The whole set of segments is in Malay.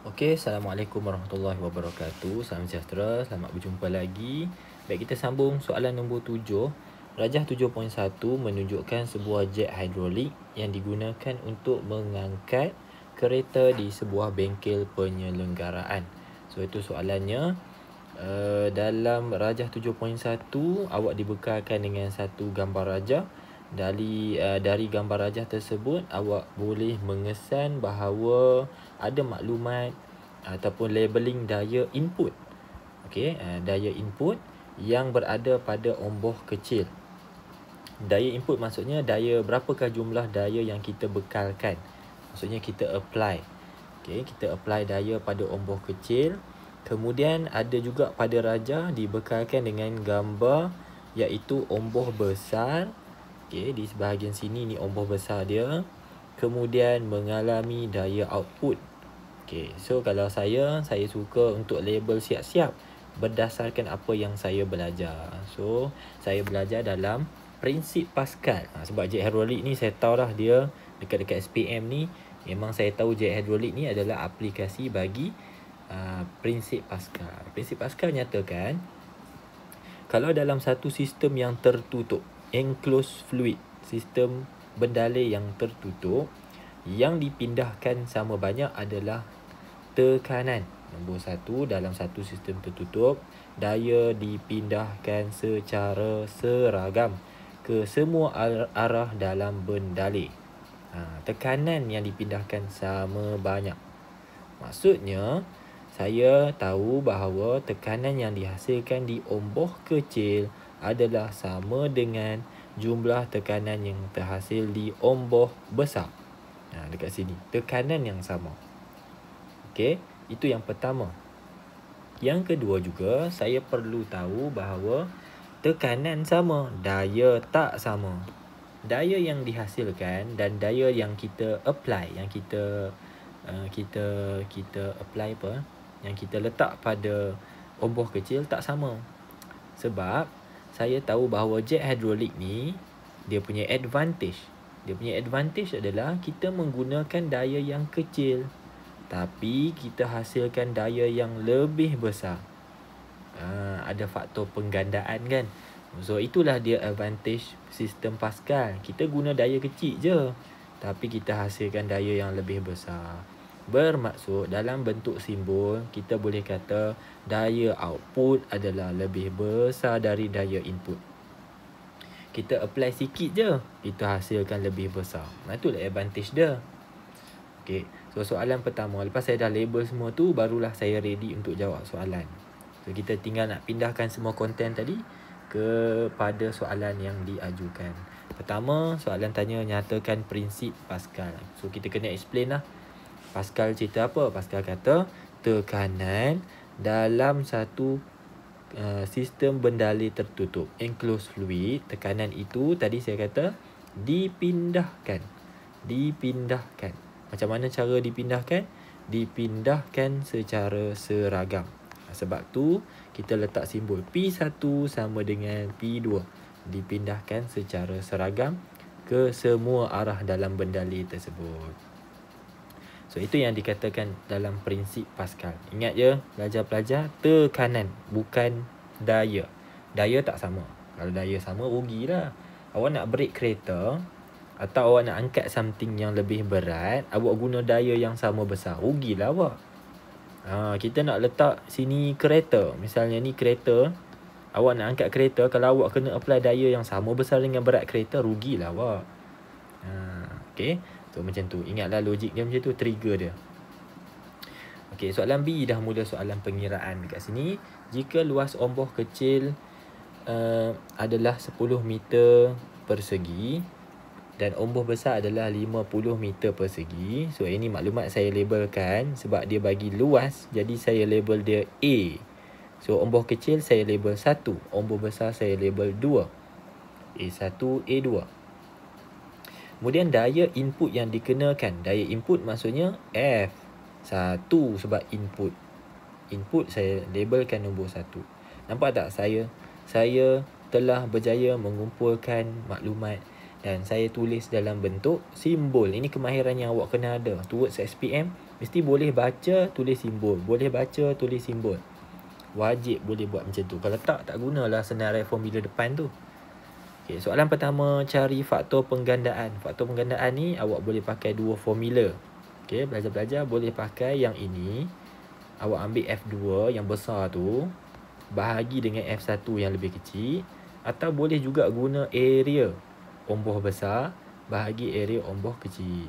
Okey, Assalamualaikum warahmatullahi wabarakatuh. Salam sejahtera, selamat berjumpa lagi. Baik, kita sambung soalan nombor 7. Rajah 7.1 menunjukkan sebuah jet hidrolik yang digunakan untuk mengangkat kereta di sebuah bengkel penyelenggaraan. So, itu soalannya. Dalam rajah 7.1, awak dibekalkan dengan satu gambar rajah. Dari gambar rajah tersebut, awak boleh mengesan bahawa ada maklumat ataupun labeling daya input. Okey, daya input yang berada pada omboh kecil. Daya input maksudnya berapakah jumlah daya yang kita bekalkan. Maksudnya kita apply. Okey, kita apply daya pada omboh kecil. Kemudian ada juga pada rajah dibekalkan dengan gambar iaitu omboh besar. Okey, di sebahagian sini ni omboh besar dia. Kemudian mengalami daya output. Okey, so kalau saya suka untuk label siap-siap berdasarkan apa yang saya belajar. So, saya belajar dalam prinsip Pascal. Sebab jet hidrolik ni saya tahu dah dia dekat-dekat SPM ni, memang saya tahu jet hidrolik ni adalah aplikasi bagi prinsip Pascal. Prinsip Pascal nyatakan kalau dalam satu sistem yang tertutup, enclosed fluid, sistem bendalai yang tertutup, yang dipindahkan sama banyak adalah tekanan. Nombor 1, dalam satu sistem tertutup, daya dipindahkan secara seragam ke semua arah dalam bendalai. Tekanan yang dipindahkan sama banyak. Maksudnya, saya tahu bahawa tekanan yang dihasilkan di omboh kecil adalah sama dengan jumlah tekanan yang terhasil di omboh besar. Dekat sini, tekanan yang sama. Okey, itu yang pertama. Yang kedua juga, saya perlu tahu bahawa tekanan sama, daya tak sama. Daya yang dihasilkan dan daya yang kita apply, yang kita apply apa? Yang kita letak pada omboh kecil tak sama. Sebab saya tahu bahawa jet hidrolik ni dia punya advantage. Dia punya advantage adalah kita menggunakan daya yang kecil tapi kita hasilkan daya yang lebih besar. Ada faktor penggandaan kan. So itulah dia advantage sistem Pascal. Kita guna daya kecil je tapi kita hasilkan daya yang lebih besar. Bermaksud dalam bentuk simbol kita boleh kata daya output adalah lebih besar dari daya input. Kita apply sikit je, kita hasilkan lebih besar. Itulah advantage dia. Okey, so soalan pertama, lepas saya dah label semua tu, barulah saya ready untuk jawab soalan. So kita tinggal nak pindahkan semua konten tadi kepada soalan yang diajukan. Pertama, soalan tanya nyatakan prinsip Pascal. So kita kena explain lah. Pascal cerita apa? Pascal kata tekanan dalam satu sistem bendalai tertutup, enclosed fluid, tekanan itu tadi saya kata dipindahkan. Macam mana cara dipindahkan? Dipindahkan secara seragam. Sebab tu kita letak simbol P1 sama dengan P2. Dipindahkan secara seragam ke semua arah dalam bendalai tersebut. So itu yang dikatakan dalam prinsip Pascal. Ingat je, pelajar-pelajar, tekanan bukan daya. Daya tak sama. Kalau daya sama, rugilah. Awak nak break kereta atau awak nak angkat something yang lebih berat, awak guna daya yang sama besar, rugilah awak. Kita nak letak sini kereta. Misalnya ni kereta, awak nak angkat kereta, kalau awak kena apply daya yang sama besar dengan berat kereta, rugilah awak. Okay, so macam tu. Ingatlah logik dia macam tu, trigger dia. Okay, soalan B dah mula soalan pengiraan dekat sini. Jika luas omboh kecil adalah 10 meter persegi dan omboh besar adalah 50 meter persegi. So ini maklumat saya labelkan sebab dia bagi luas, jadi saya label dia A. So omboh kecil saya label 1, omboh besar saya label 2. A1, A2. Kemudian daya input yang dikenakan. Daya input maksudnya F1 sebab input. Input saya labelkan nombor 1. Nampak tak saya telah berjaya mengumpulkan maklumat dan saya tulis dalam bentuk simbol. Ini kemahiran yang awak kena ada. Towards SPM, Mesti boleh baca, tulis simbol. Boleh baca, tulis simbol. Wajib boleh buat macam tu. Kalau tak gunalah senarai formula depan tu. Okay, soalan pertama, cari faktor penggandaan. Faktor penggandaan ni awak boleh pakai dua formula. Okay, belajar-belajar boleh pakai yang ini. Awak ambil F2 yang besar tu, bahagi dengan F1 yang lebih kecil. Atau boleh juga guna area omboh besar bahagi area omboh kecil.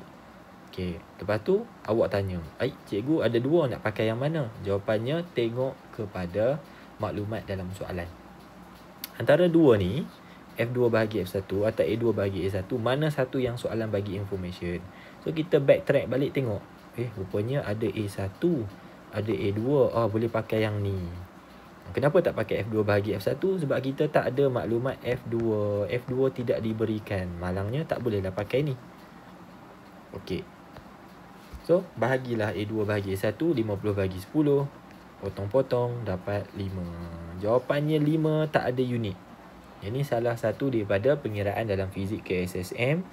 Okay, lepas tu awak tanya, cikgu ada dua, nak pakai yang mana? Jawapannya tengok kepada maklumat dalam soalan. Antara dua ni, F2 bahagi F1 atau A2 bahagi A1, mana satu yang soalan bagi information? So kita backtrack balik tengok. Rupanya ada A1, ada A2. Boleh pakai yang ni. Kenapa tak pakai F2 bahagi F1? Sebab kita tak ada maklumat F2. F2 tidak diberikan. Malangnya tak bolehlah pakai ni. Okey. So, bahagilah A2 bahagi A1, 50 bahagi 10. Potong-potong, dapat 5. Jawapannya 5, tak ada unit. Ini salah satu daripada pengiraan dalam fizik KSSM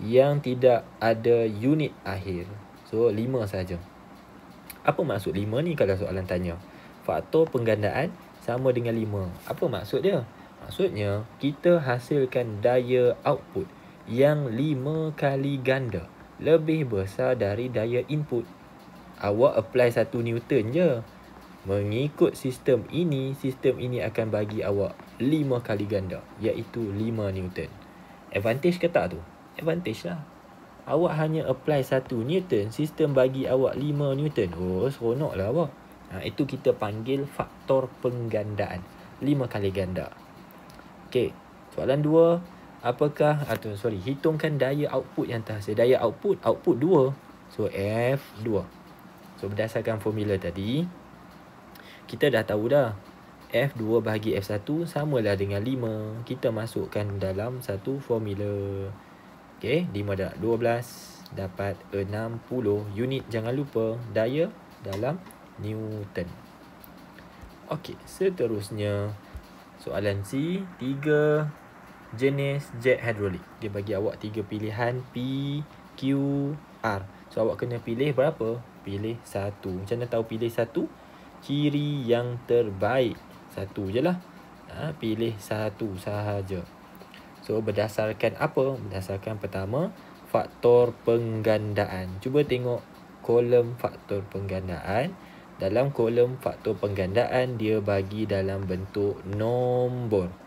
yang tidak ada unit akhir. So, 5 saja. Apa maksud 5 ni kalau soalan tanya? Faktor penggandaan sama dengan 5. Apa maksud dia? Maksudnya, kita hasilkan daya output yang 5 kali ganda lebih besar dari daya input. Awak apply 1 Newton je. Mengikut sistem ini akan bagi awak 5 kali ganda, iaitu 5 Newton. Advantage ke tak tu? Advantage lah. Awak hanya apply 1 Newton, sistem bagi awak 5 Newton. Seronok lah awak. Itu kita panggil faktor penggandaan. 5 kali ganda. Okey, soalan 2. Hitungkan daya output yang terhasil. Daya output 2. So, F2. So, berdasarkan formula tadi, kita dah tahu dah. F2 bahagi F1 samalah dengan 5. Kita masukkan dalam satu formula. Okey, 5 dah 12 dapat 60 unit. Jangan lupa daya dalam Newton. Okey, seterusnya soalan C, 3 jenis jet hidrolik. Dia bagi awak 3 pilihan P, Q, R. So awak kena pilih berapa? Pilih 1. Macam mana tahu pilih 1? Ciri yang terbaik. 1 je lah. Pilih 1 sahaja. So berdasarkan apa? Berdasarkan pertama, faktor penggandaan. Cuba tengok kolom faktor penggandaan. Dalam kolom faktor penggandaan, dia bagi dalam bentuk nombor.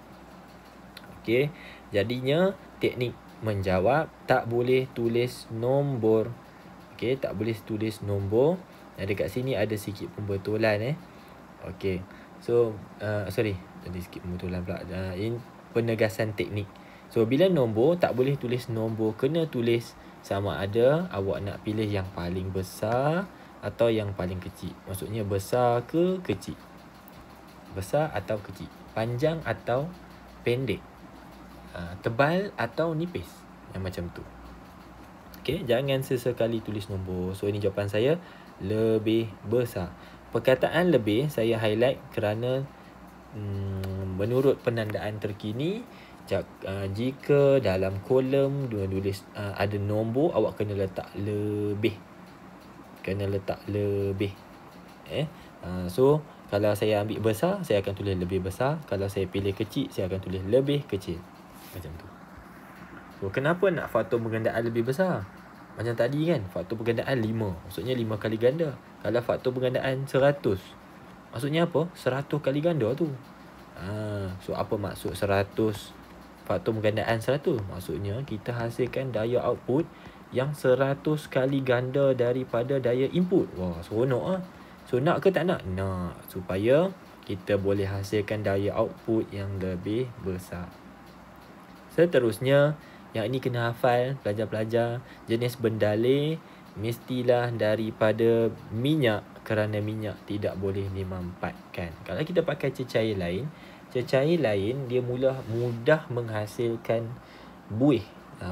Okey, jadinya teknik menjawab tak boleh tulis nombor. Okey, tak boleh tulis nombor. Dekat sini ada sikit pembetulan Okey. So, tadi sikit pembetulan pula. Ini penegasan teknik. So, bila nombor, tak boleh tulis nombor. Kena tulis sama ada awak nak pilih yang paling besar atau yang paling kecil. Maksudnya besar ke kecil. Besar atau kecil. Panjang atau pendek. Tebal atau nipis. Yang macam tu. Okey, jangan sesekali tulis nombor. So, ini jawapan saya. Lebih besar. Perkataan lebih saya highlight kerana menurut penandaan terkini, jika dalam kolom tulis ada nombor, awak kena letak lebih. So, kalau saya ambil besar, saya akan tulis lebih besar. Kalau saya pilih kecil, saya akan tulis lebih kecil. Macam tu. So, kenapa nak faktor penggandaan lebih besar? Macam tadi kan, faktor penggandaan 5. Maksudnya 5 kali ganda. Kalau faktor penggandaan 100, maksudnya apa? 100 kali ganda tu. So, apa maksud 100? Faktor penggandaan 100. Maksudnya, kita hasilkan daya output yang 100 kali ganda daripada daya input. Wah, seronok lah. So, nak ke tak nak? Nak. Supaya kita boleh hasilkan daya output yang lebih besar. Seterusnya, yang ini kena hafal pelajar-pelajar. Jenis bendaleh mestilah daripada minyak, kerana minyak tidak boleh dimanfaatkan. Kalau kita pakai cecair lain dia mudah menghasilkan buih,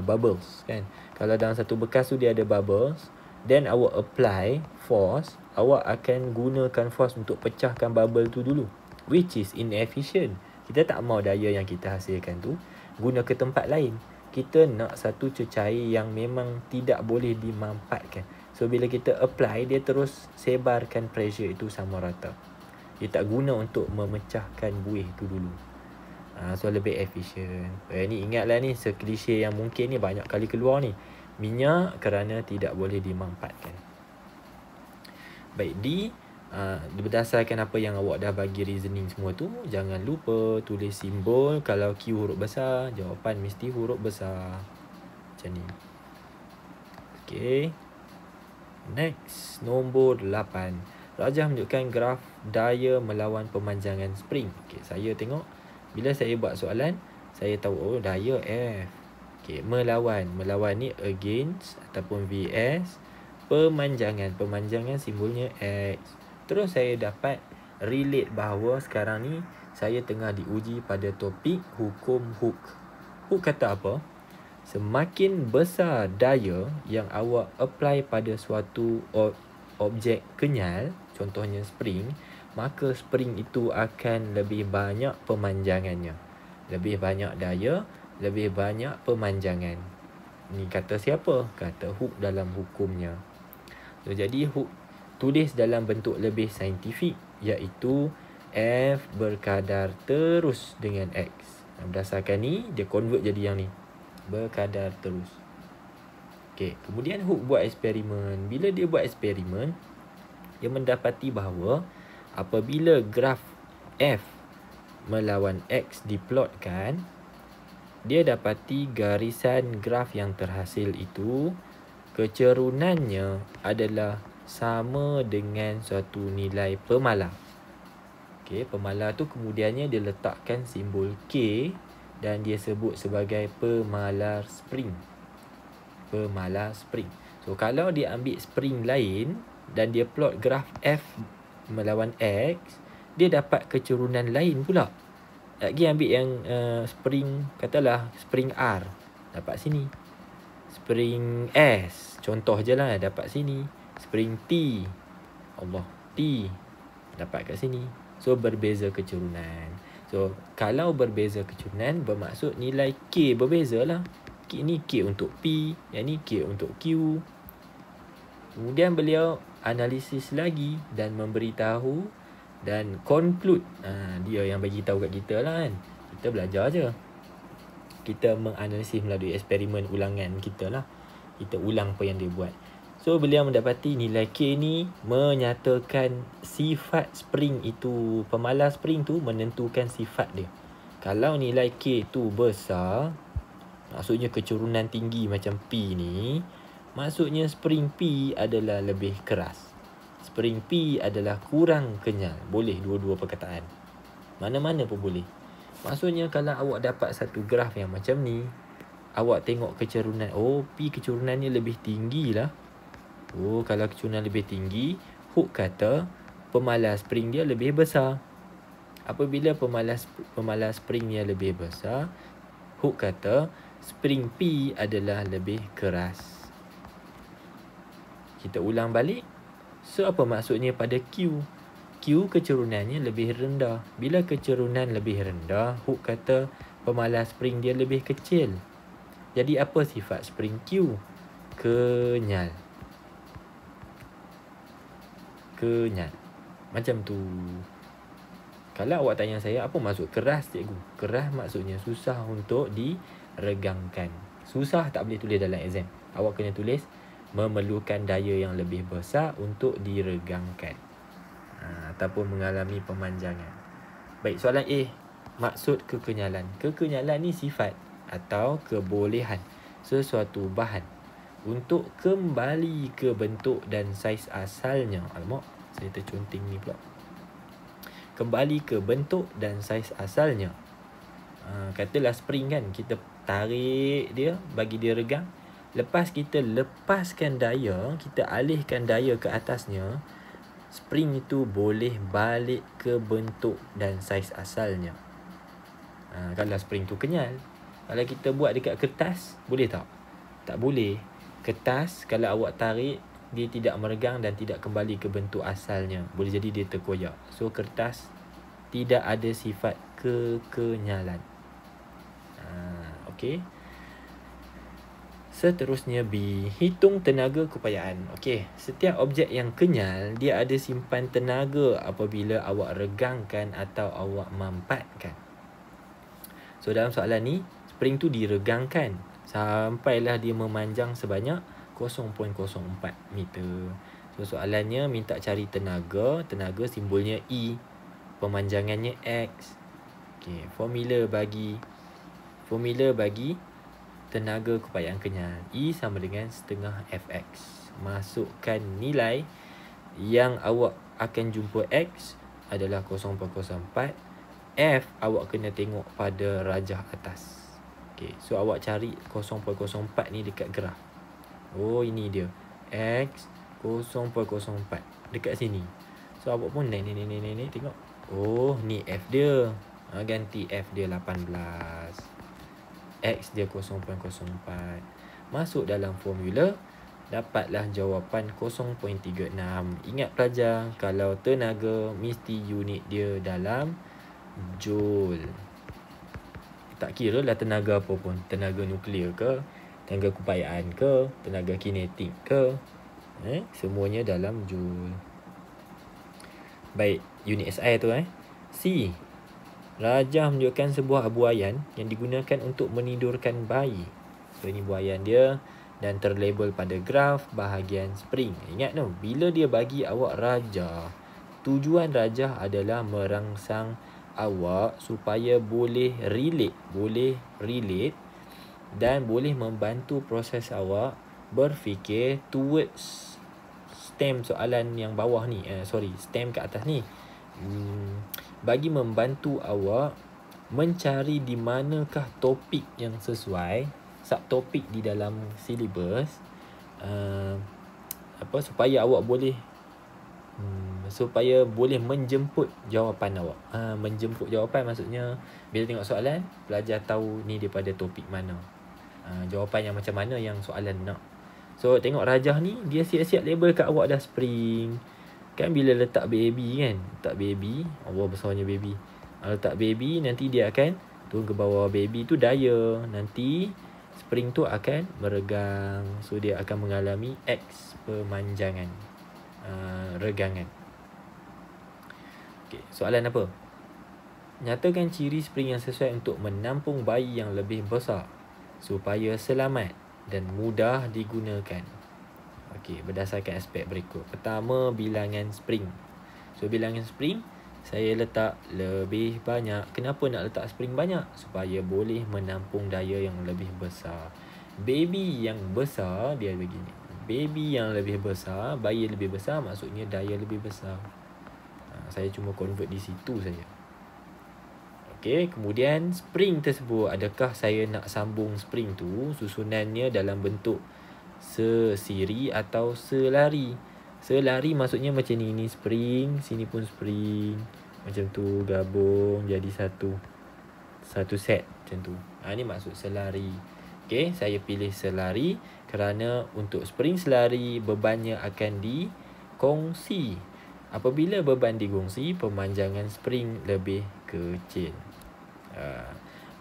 bubbles kan. Kalau dalam satu bekas tu dia ada bubbles, then awak apply force, awak akan gunakan force untuk pecahkan bubble tu dulu, which is inefficient. Kita tak mau daya yang kita hasilkan tu guna ke tempat lain. Kita nak satu cecair yang memang tidak boleh dimanfaatkan. So bila kita apply, dia terus sebarkan pressure itu sama rata. Dia tak guna untuk memecahkan buih tu dulu. So lebih efisien. Ni ingatlah ni, seklise yang mungkin ni banyak kali keluar ni. Minyak kerana tidak boleh dimanfaatkan. Baik, berdasarkan apa yang awak dah bagi reasoning semua tu, jangan lupa tulis simbol. Kalau Q huruf besar, jawapan mesti huruf besar. Macam ni. Okay. Next, nombor 8. Rajah menunjukkan graf daya melawan pemanjangan spring. Okay, saya tengok. Bila saya buat soalan, saya tahu daya F. Okay, melawan. Melawan ni against ataupun VS. Pemanjangan simbolnya X. Terus saya dapat relate bahawa sekarang ni saya tengah diuji pada topik hukum Hooke. Hooke kata apa? Semakin besar daya yang awak apply pada suatu objek kenyal, contohnya spring, maka spring itu akan lebih banyak pemanjangannya. Lebih banyak daya, lebih banyak pemanjangan. Ni kata siapa? Kata Hooke dalam hukumnya. So, jadi Hooke tulis dalam bentuk lebih saintifik, iaitu F berkadar terus dengan X. Berdasarkan ni, dia convert jadi yang ni, berkadar terus. Okay, kemudian Hooke buat eksperimen. Bila dia buat eksperimen, dia mendapati bahawa apabila graf F melawan X diplotkan, dia dapati garisan graf yang terhasil itu kecerunannya adalah sama dengan suatu nilai pemalar. Okay, pemalar tu kemudiannya dia letakkan simbol K dan dia sebut sebagai pemalar spring. Pemalar spring. So kalau dia ambil spring lain dan dia plot graf F melawan X, dia dapat kecerunan lain pula. Lagi ambil yang spring, katalah spring R, dapat sini. Spring S, contoh je lah, dapat sini. Spring T, T, dapat kat sini. So berbeza kecerunan. So, kalau berbeza kecerunan, bermaksud nilai K berbeza lah. Ni K untuk P, yang ni K untuk Q. Kemudian beliau analisis lagi dan memberitahu dan conclude. Dia yang bagi tahu kat kita lah kan. Kita belajar je. Kita menganalisis melalui eksperimen ulangan kita lah. Kita ulang apa yang dia buat. So, beliau mendapati nilai K ni menyatakan sifat spring itu. Pemalar spring tu menentukan sifat dia. Kalau nilai K tu besar, maksudnya kecerunan tinggi macam P ni, maksudnya spring P adalah lebih keras. Spring P adalah kurang kenyal. Boleh dua-dua perkataan. Mana-mana pun boleh. Maksudnya kalau awak dapat satu graf yang macam ni, awak tengok kecerunan. P kecerunannya lebih tinggi lah. Kalau kecerunan lebih tinggi, Hooke kata pemalar spring dia lebih besar. Apabila pemalar spring dia lebih besar, Hooke kata spring P adalah lebih keras. Kita ulang balik. So, apa maksudnya pada Q? Q kecerunannya lebih rendah. Bila kecerunan lebih rendah, Hooke kata pemalar spring dia lebih kecil. Jadi apa sifat spring Q? Kenyal. Macam tu. Kalau awak tanya saya, apa maksud keras cikgu? Keras maksudnya susah untuk diregangkan. Susah tak boleh tulis dalam exam. Awak kena tulis memerlukan daya yang lebih besar untuk diregangkan. Ataupun mengalami pemanjangan. Baik, soalan A. Maksud kekenyalan. Kekenyalan ni sifat atau kebolehan sesuatu bahan untuk kembali ke bentuk dan saiz asalnya. Alamak, saya tercunting ni pula. Kembali ke bentuk dan saiz asalnya. Katalah spring kan, kita tarik dia, bagi dia regang. Lepas kita lepaskan daya, kita alihkan daya ke atasnya, spring itu boleh balik ke bentuk dan saiz asalnya. Kalau spring tu kenyal. Kalau kita buat dekat kertas, boleh tak? Tak boleh. Kertas kalau awak tarik, dia tidak meregang dan tidak kembali ke bentuk asalnya. Boleh jadi dia terkoyak. So kertas tidak ada sifat kekenyalan. Okey. Seterusnya B, hitung tenaga keupayaan. Okey, setiap objek yang kenyal dia ada simpan tenaga apabila awak regangkan atau awak mampatkan. So dalam soalan ni, spring tu diregangkan sampailah dia memanjang sebanyak 0.04 meter. So soalannya minta cari tenaga, tenaga simbolnya E, pemanjangannya X. Okey, formula bagi tenaga keupayaan kenyal. E sama dengan setengah Fx. Masukkan nilai yang awak akan jumpa X adalah 0.04. F awak kena tengok pada rajah atas. Okey, so awak cari 0.04 ni dekat graf. Oh, ini dia. X 0.04 dekat sini. So awak pun naik tengok. Oh, ni F dia. Ganti F dia 18. X dia 0.04. Masuk dalam formula, dapatlah jawapan 0.36. Ingat pelajar, kalau tenaga mesti unit dia dalam joule. Tak kira lah tenaga apa pun, tenaga nuklear ke, tenaga keupayaan ke, tenaga kinetik ke, semuanya dalam joule. Baik, unit SI tu C, rajah menunjukkan sebuah buaian yang digunakan untuk menidurkan bayi. So ini buaian dia dan terlabel pada graf bahagian spring. Ingat tu, bila dia bagi awak rajah, tujuan rajah adalah merangsang awak supaya boleh relate dan boleh membantu proses awak berfikir towards stem soalan yang bawah ni. Stem kat atas ni. Bagi membantu awak mencari di manakah topik yang sesuai, subtopik di dalam silibus, supaya awak boleh menjemput jawapan awak. Menjemput jawapan maksudnya bila tengok soalan, pelajar tahu ni daripada topik mana, jawapan yang macam mana yang soalan nak. So tengok rajah ni, dia siap-siap label kat awak dah spring. Kan bila letak baby kan, letak baby, Allah besarnya baby, letak baby, nanti dia akan turun ke bawah. Baby tu daya, nanti spring tu akan meregang. So dia akan mengalami X pemanjangan, regangan. Okay, soalan apa? Nyatakan ciri spring yang sesuai untuk menampung bayi yang lebih besar supaya selamat dan mudah digunakan. Okey, berdasarkan aspek berikut. Pertama, bilangan spring. So bilangan spring saya letak lebih banyak. Kenapa nak letak spring banyak? Supaya boleh menampung daya yang lebih besar. Baby yang besar dia begini. Baby yang lebih besar, bayi lebih besar, maksudnya daya lebih besar. Saya cuma convert di situ saja. Okey, kemudian spring tersebut, adakah saya nak sambung spring tu susunannya dalam bentuk sesiri atau selari? Selari maksudnya macam ni, ini spring, sini pun spring, macam tu gabung jadi satu set macam tu. Ini maksud selari. Okey, saya pilih selari kerana untuk spring selari bebannya akan dikongsi. Apabila beban dikongsi, pemanjangan spring lebih kecil.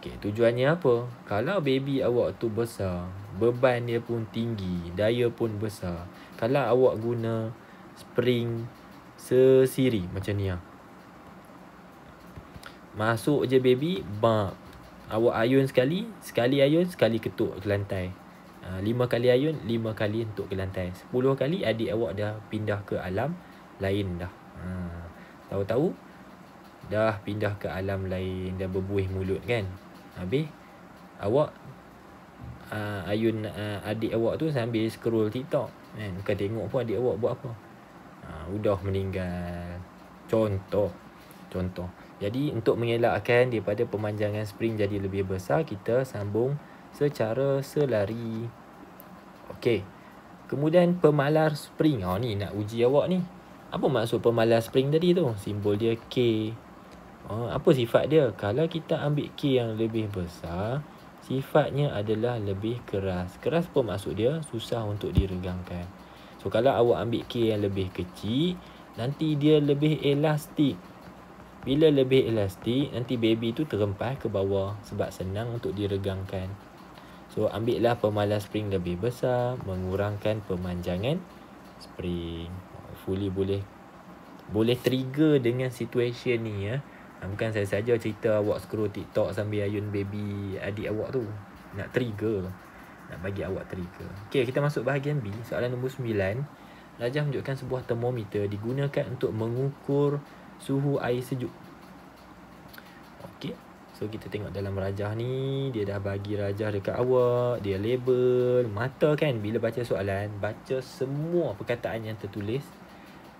Okey, tujuannya apa? Kalau baby awak tu besar, beban dia pun tinggi, daya pun besar. Kalau awak guna spring sesiri macam ni, masuk je baby, bam, awak ayun sekali ayun, sekali ketuk ke lantai. 5 kali ayun, 5 kali ketuk ke lantai. 10 kali adik awak dah pindah ke alam lain dah. Tahu-tahu dah pindah ke alam lain, dah berbuih mulut kan. Habis awak ayun adik awak tu sambil scroll TikTok kan, bukan tengok pun adik awak buat apa. Udah meninggal. Contoh. Jadi untuk mengelakkan daripada pemanjangan spring jadi lebih besar, kita sambung secara selari. Okey. Kemudian pemalar spring. Ni nak uji awak ni. Apa maksud pemalar spring tadi tu? Simbol dia K. Apa sifat dia? Kalau kita ambil K yang lebih besar, sifatnya adalah lebih keras. Keras apa maksud dia? Susah untuk diregangkan. So kalau awak ambil K yang lebih kecil, nanti dia lebih elastik. Bila lebih elastik, nanti baby tu terempas ke bawah sebab senang untuk diregangkan. So ambillah pemalas spring lebih besar, mengurangkan pemanjangan spring. Fully boleh trigger dengan situation ni ya. Bukan saya saja cerita awak scroll TikTok sambil ayun baby adik awak tu. Nak trigger. Nak bagi awak trigger. Okey, kita masuk bahagian B. Soalan nombor 9. Rajah menunjukkan sebuah termometer digunakan untuk mengukur suhu air sejuk. Okey. So kita tengok dalam rajah ni, dia dah bagi rajah dekat awak, dia label, mata kan bila baca soalan, baca semua perkataan yang tertulis.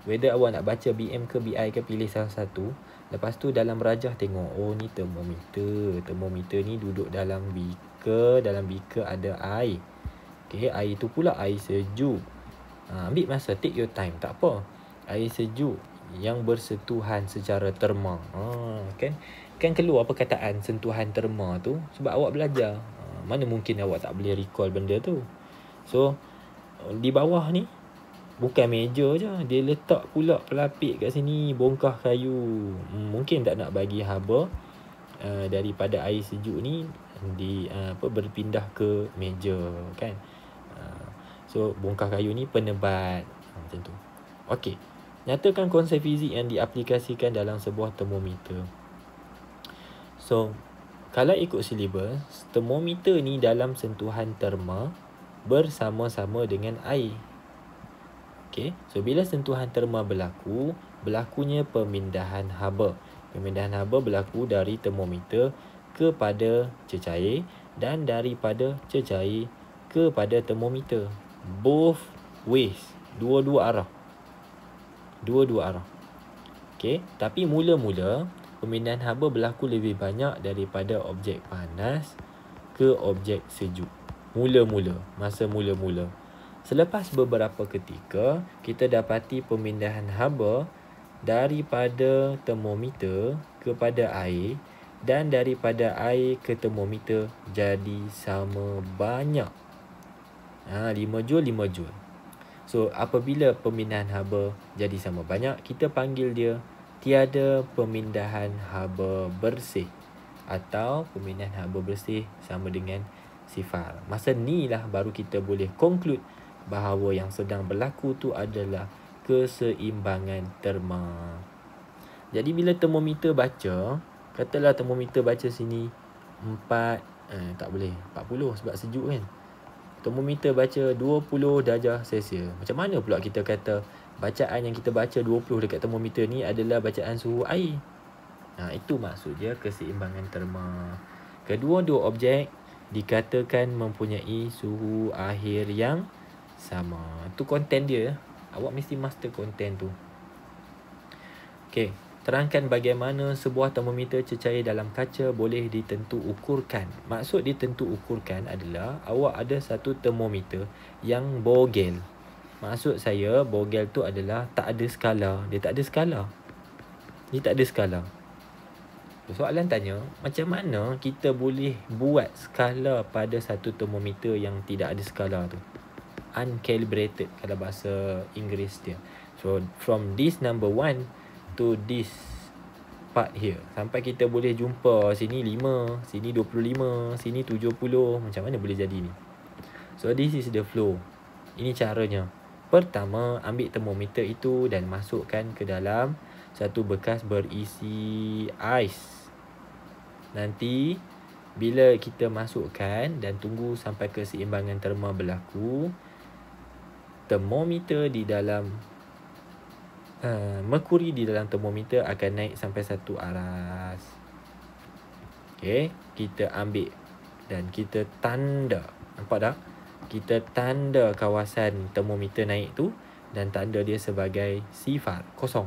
Whether awak nak baca BM ke BI ke, pilih salah satu. Lepas tu dalam rajah tengok, oh ni termometer. Termometer ni duduk dalam beaker, dalam beaker ada air. Okey, air tu pula air sejuk. Ambil masa, take your time, tak apa. Air sejuk yang bersentuhan secara terma. Kan keluar perkataan sentuhan terma tu sebab awak belajar. Mana mungkin awak tak boleh recall benda tu. So di bawah ni bukan meja je, dia letak pula pelapik kat sini, bongkah kayu. Mungkin tak nak bagi haba daripada air sejuk ni berpindah ke meja kan. So bongkah kayu ni penebat macam tu. Okey. Nyatakan konsep fizik yang diaplikasikan dalam sebuah termometer. So, kalau ikut silibus, termometer ni dalam sentuhan terma bersama-sama dengan air. Okey, so bila sentuhan terma berlakunya pemindahan haba. Pemindahan haba berlaku dari termometer kepada cecair dan daripada cecair kepada termometer. Both ways, dua-dua arah. Okey, tapi mula-mula pemindahan haba berlaku lebih banyak daripada objek panas ke objek sejuk. Masa mula-mula. Selepas beberapa ketika, kita dapati pemindahan haba daripada termometer kepada air dan daripada air ke termometer jadi sama banyak. 5 joule, 5 joule. So, apabila pemindahan haba jadi sama banyak, kita panggil dia tiada pemindahan haba bersih, atau pemindahan haba bersih sama dengan sifar. Masa ni lah baru kita boleh conclude bahawa yang sedang berlaku tu adalah keseimbangan terma. Jadi bila termometer baca, katalah termometer baca sini 40 sebab sejuk kan. Termometer baca 20 darjah Celsius. Macam mana pula kita kata bacaan yang kita baca 20 dekat termometer ni adalah bacaan suhu air? Itu maksud dia keseimbangan terma. Kedua-dua objek dikatakan mempunyai suhu akhir yang sama. Itu konten dia. Awak mesti master konten tu. Okey. Terangkan bagaimana sebuah termometer cecair dalam kaca boleh ditentu ukurkan. Maksud ditentu ukurkan adalah awak ada satu termometer yang bogel. Maksud saya bogel tu adalah tak ada skala. Dia tak ada skala. Soalan tanya, macam mana kita boleh buat skala pada satu termometer yang tidak ada skala tu? Uncalibrated kalau bahasa Inggeris dia. So from this number 1 to this part here, sampai kita boleh jumpa sini 5, sini 25, sini 70. Macam mana boleh jadi ni? So this is the flow. Ini caranya. Pertama, ambil termometer itu dan masukkan ke dalam satu bekas berisi ais. Nanti bila kita masukkan dan tunggu sampai keseimbangan terma berlaku, termometer di dalam merkuri di dalam termometer akan naik sampai 1 aras. Okey, kita ambil dan kita tanda. Nampak tak? Kita tanda kawasan termometer naik tu dan tanda dia sebagai sifar, kosong.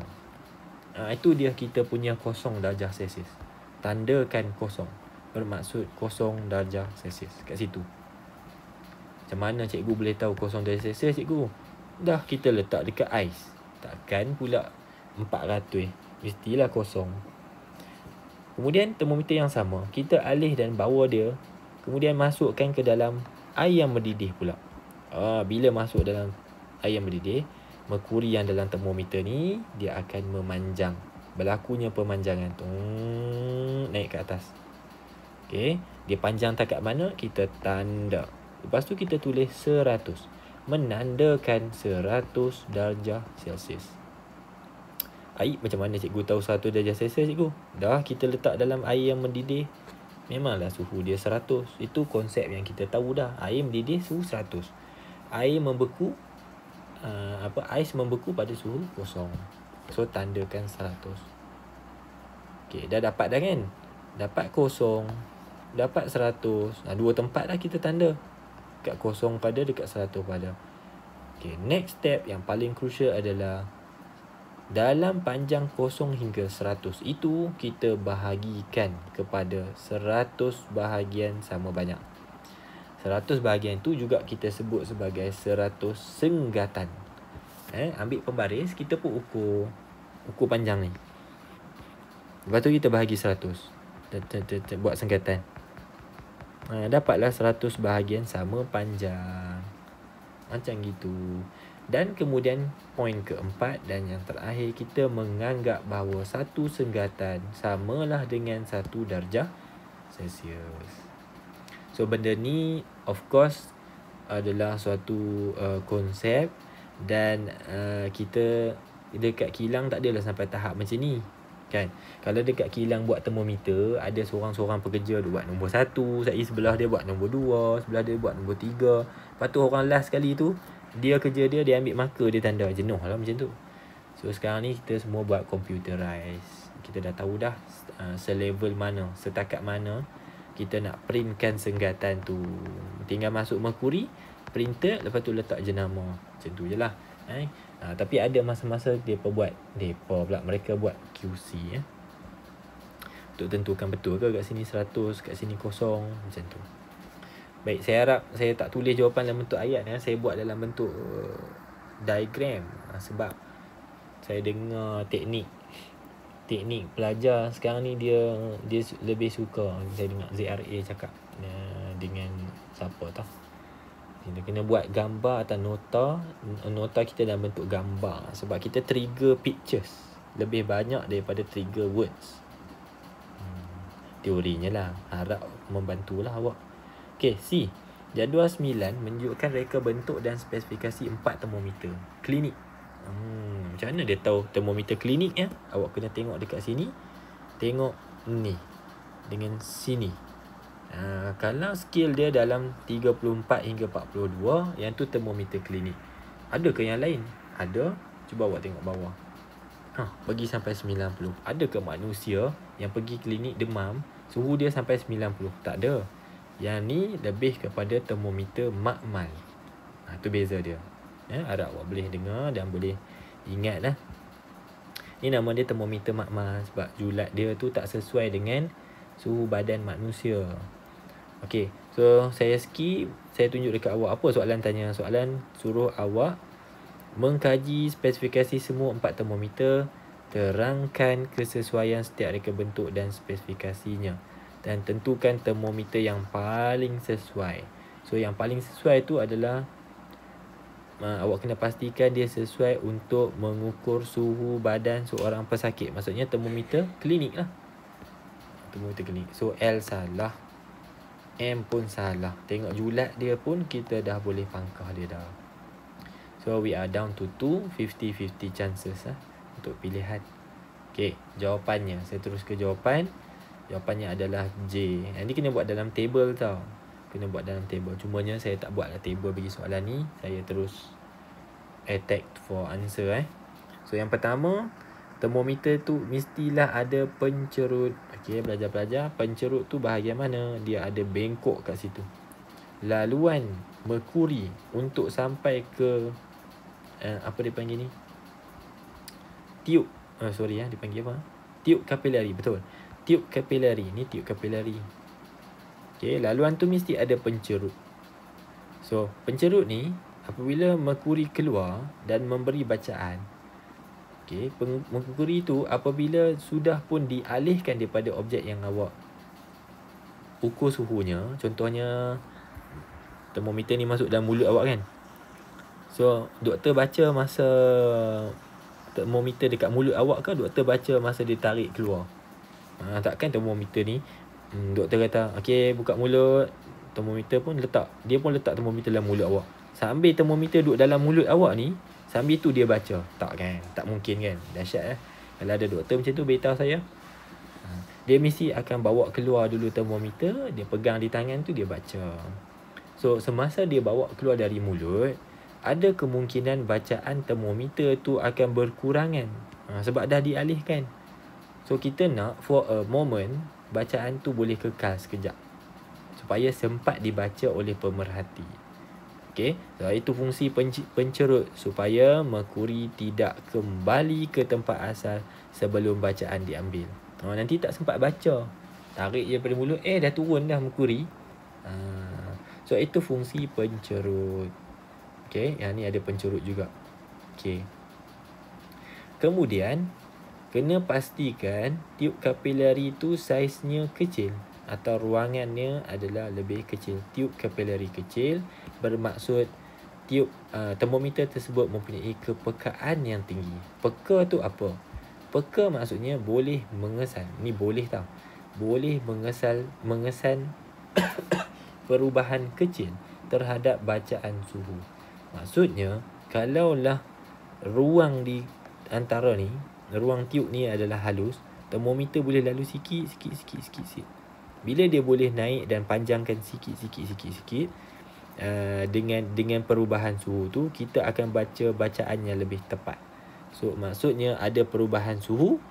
Itu dia kita punya 0 darjah Celsius. Tandakan kosong. Bermaksud 0 darjah Celsius kat situ. Macam mana cikgu boleh tahu 0 darjah Celsius, cikgu? Dah kita letak dekat ais. Takkan pula 400. Mestilah kosong. Kemudian termometer yang sama, kita alih dan bawa dia, kemudian masukkan ke dalam air yang mendidih pula. Bila masuk dalam air yang mendidih, merkuri yang dalam termometer ni dia akan memanjang. Berlakunya pemanjangan tu naik ke atas. Okey, dia panjang tak kat mana, kita tanda. Lepas tu kita tulis 100. Menandakan 100 darjah Celsius. Air macam mana cikgu tahu 100 darjah Celsius cikgu? Dah kita letak dalam air yang mendidih, memanglah suhu dia 100. Itu konsep yang kita tahu dah. Air mendidih suhu 100. Air membeku ais membeku pada suhu kosong. So tandakan 100. Okey, dah dapat dah kan? Dapat kosong, dapat 100. Dua tempat dah kita tanda. Dekat kosong pada, dekat 100 pada. Okey, next step yang paling crucial adalah dalam panjang kosong hingga 100 itu kita bahagikan kepada 100 bahagian sama banyak. 100 bahagian tu juga kita sebut sebagai 100 senggatan. Ambil pembaris, kita pun ukur panjang ni. Lepas tu kita bahagi 100. Buat senggatan. Dapatlah 100 bahagian sama panjang. Macam gitu. Dan kemudian poin keempat dan yang terakhir, kita menganggap bahawa satu senggatan samalah dengan 1 darjah Celsius. So benda ni of course adalah suatu konsep dan kita dekat kilang tak adalah sampai tahap macam ni. Kan? Kalau dekat kilang buat termometer, ada seorang-seorang pekerja dia buat nombor 1, sebelah dia buat nombor 2, sebelah dia buat nombor 3. Lepas tu orang last sekali tu, dia kerja dia ambil marker, dia tanda. Jenuh lah macam tu. So sekarang ni kita semua buat computerized. Kita dah tahu dah selevel mana, setakat mana kita nak printkan senggatan tu. Tinggal masuk merkuri, printer, lepas tu letak jenama. Macam tu je lah. Tapi ada masa-masa mereka buat QC untuk tentukan betul ke kat sini 100, kat sini kosong, macam tu. Baik, saya harap saya tak tulis jawapan dalam bentuk ayat, saya buat dalam bentuk diagram. Sebab saya dengar teknik pelajar sekarang ni dia lebih suka. Saya dengar ZRA cakap dengan siapa tau, kita kena buat gambar atau nota kita dalam bentuk gambar. Sebab kita trigger pictures lebih banyak daripada trigger words. Teorinya lah, harap membantulah awak. Okey, C. Jadual 9 menunjukkan reka bentuk dan spesifikasi 4 termometer klinik. Macam mana dia tahu termometer klinik ya? Awak kena tengok dekat sini, tengok ni dengan sini. Kalau skill dia dalam 34 hingga 42, yang tu termometer klinik. Ada ke yang lain? Ada. Cuba awak tengok bawah. Pergi sampai 90. Ada ke manusia yang pergi klinik demam, suhu dia sampai 90? Tak ada. Yang ni lebih kepada termometer makmal. Tu beza dia. Harap awak boleh dengar dan boleh ingat lah. Ni nama dia termometer makmal sebab julat dia tu tak sesuai dengan suhu badan manusia. Okey, so saya skip. Saya tunjuk dekat awak apa soalan tanya. Soalan suruh awak mengkaji spesifikasi semua 4 termometer, terangkan kesesuaian setiap reka bentuk dan spesifikasinya, dan tentukan termometer yang paling sesuai. So yang paling sesuai tu adalah awak kena pastikan dia sesuai untuk mengukur suhu badan seorang pesakit. Maksudnya termometer klinik lah. Termometer klinik. So L salah, M pun salah. Tengok julat dia pun kita dah boleh pangkah dia dah. So we are down to 50-50 chances untuk pilihan. Okay, jawapannya, saya terus ke jawapan. Jawapannya adalah J. Ini kena buat dalam table tau. Kena buat dalam table. Cumanya saya tak buat lah table bagi soalan ni. Saya terus attack for answer. So yang pertama, termometer tu mestilah ada pencerut. Okey, pelajar-pelajar, pencerut tu bahagian mana? Dia ada bengkok kat situ. Laluan merkuri untuk sampai ke apa dia panggil ni? Tiup. Dia panggil apa? Tiup kapilari, betul. Tiup kapilari. Ni tiup kapilari. Okey, laluan tu mesti ada pencerut. So, pencerut ni apabila merkuri keluar dan memberi bacaan. Okey, merkuri tu apabila sudah pun dialihkan daripada objek yang awak ukur suhunya, contohnya termometer ni masuk dalam mulut awak kan. So, doktor baca masa termometer dekat mulut awak ke doktor baca masa dia tarik keluar? Takkan termometer ni Doktor kata, okey, buka mulut. Termometer pun letak. Dia pun letak termometer dalam mulut awak. Sambil termometer duduk dalam mulut awak ni, sambil tu dia baca. Tak kan? Tak mungkin kan? Dahsyat Kalau ada doktor macam tu, beritahu saya. Dia mesti akan bawa keluar dulu termometer. Dia pegang di tangan tu, dia baca. So, semasa dia bawa keluar dari mulut, ada kemungkinan bacaan termometer tu akan berkurangan. Sebab dah dialihkan. So, kita nak for a moment, bacaan tu boleh kekal sekejap. Supaya sempat dibaca oleh pemerhati. Okey, so, itu fungsi pencerut. Supaya merkuri tidak kembali ke tempat asal sebelum bacaan diambil. Nanti tak sempat baca. Tarik je pada mulut, dah turun dah merkuri. So, itu fungsi pencerut. Okey, yang ni ada pencerut juga. Okey. Kemudian, kena pastikan tiub kapilari tu saiznya kecil atau ruangannya adalah lebih kecil. Tiub kapilari kecil bermaksud tiub termometer tersebut mempunyai kepekaan yang tinggi. Peka tu apa? Peka maksudnya boleh mengesan. Ni boleh tau. Boleh mengesan perubahan kecil terhadap bacaan suhu. Maksudnya, kalaulah ruang di antara ni, ruang tiub ni adalah halus, termometer boleh lalu sikit. Bila dia boleh naik dan panjangkan sikit, dengan perubahan suhu tu, kita akan baca bacaan yang lebih tepat. So, maksudnya ada perubahan suhu,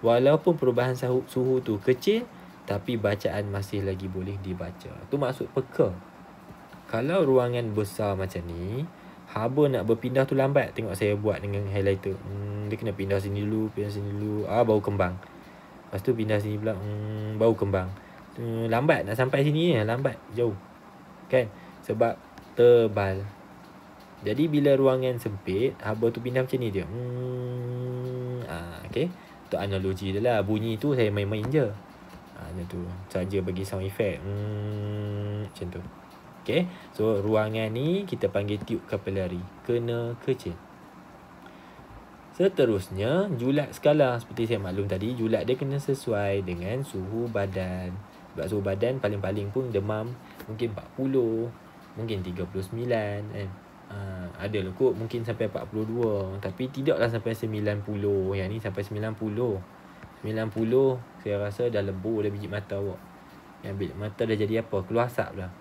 walaupun perubahan suhu tu kecil, tapi bacaan masih lagi boleh dibaca. Tu maksud peka. Kalau ruangan besar macam ni, haba nak berpindah tu lambat. Tengok saya buat dengan highlighter. Dia kena pindah sini dulu, baru kembang. Lepas tu pindah sini pula, baru kembang. Lambat nak sampai sini, lambat, jauh. Kan? Sebab tebal. Jadi bila ruangan sempit, haba tu pindah macam ni dia. Okay. Untuk analogi dia lah. Bunyi tu saya main-main je. Macam tu. Saja bagi sound effect. Macam tu. Okay. So, ruangan ni kita panggil tiub kapilari. Kena kecil. Seterusnya, julat skala. Seperti saya maklum tadi, julat dia kena sesuai dengan suhu badan. Sebab suhu badan paling-paling pun demam mungkin 40, mungkin 39 kan. Ada lah kot mungkin sampai 42, tapi tidaklah sampai 90. Yang ni sampai 90. 90 saya rasa dah lebur dah biji mata awak. Yang biji mata dah jadi apa? Keluar asap dah.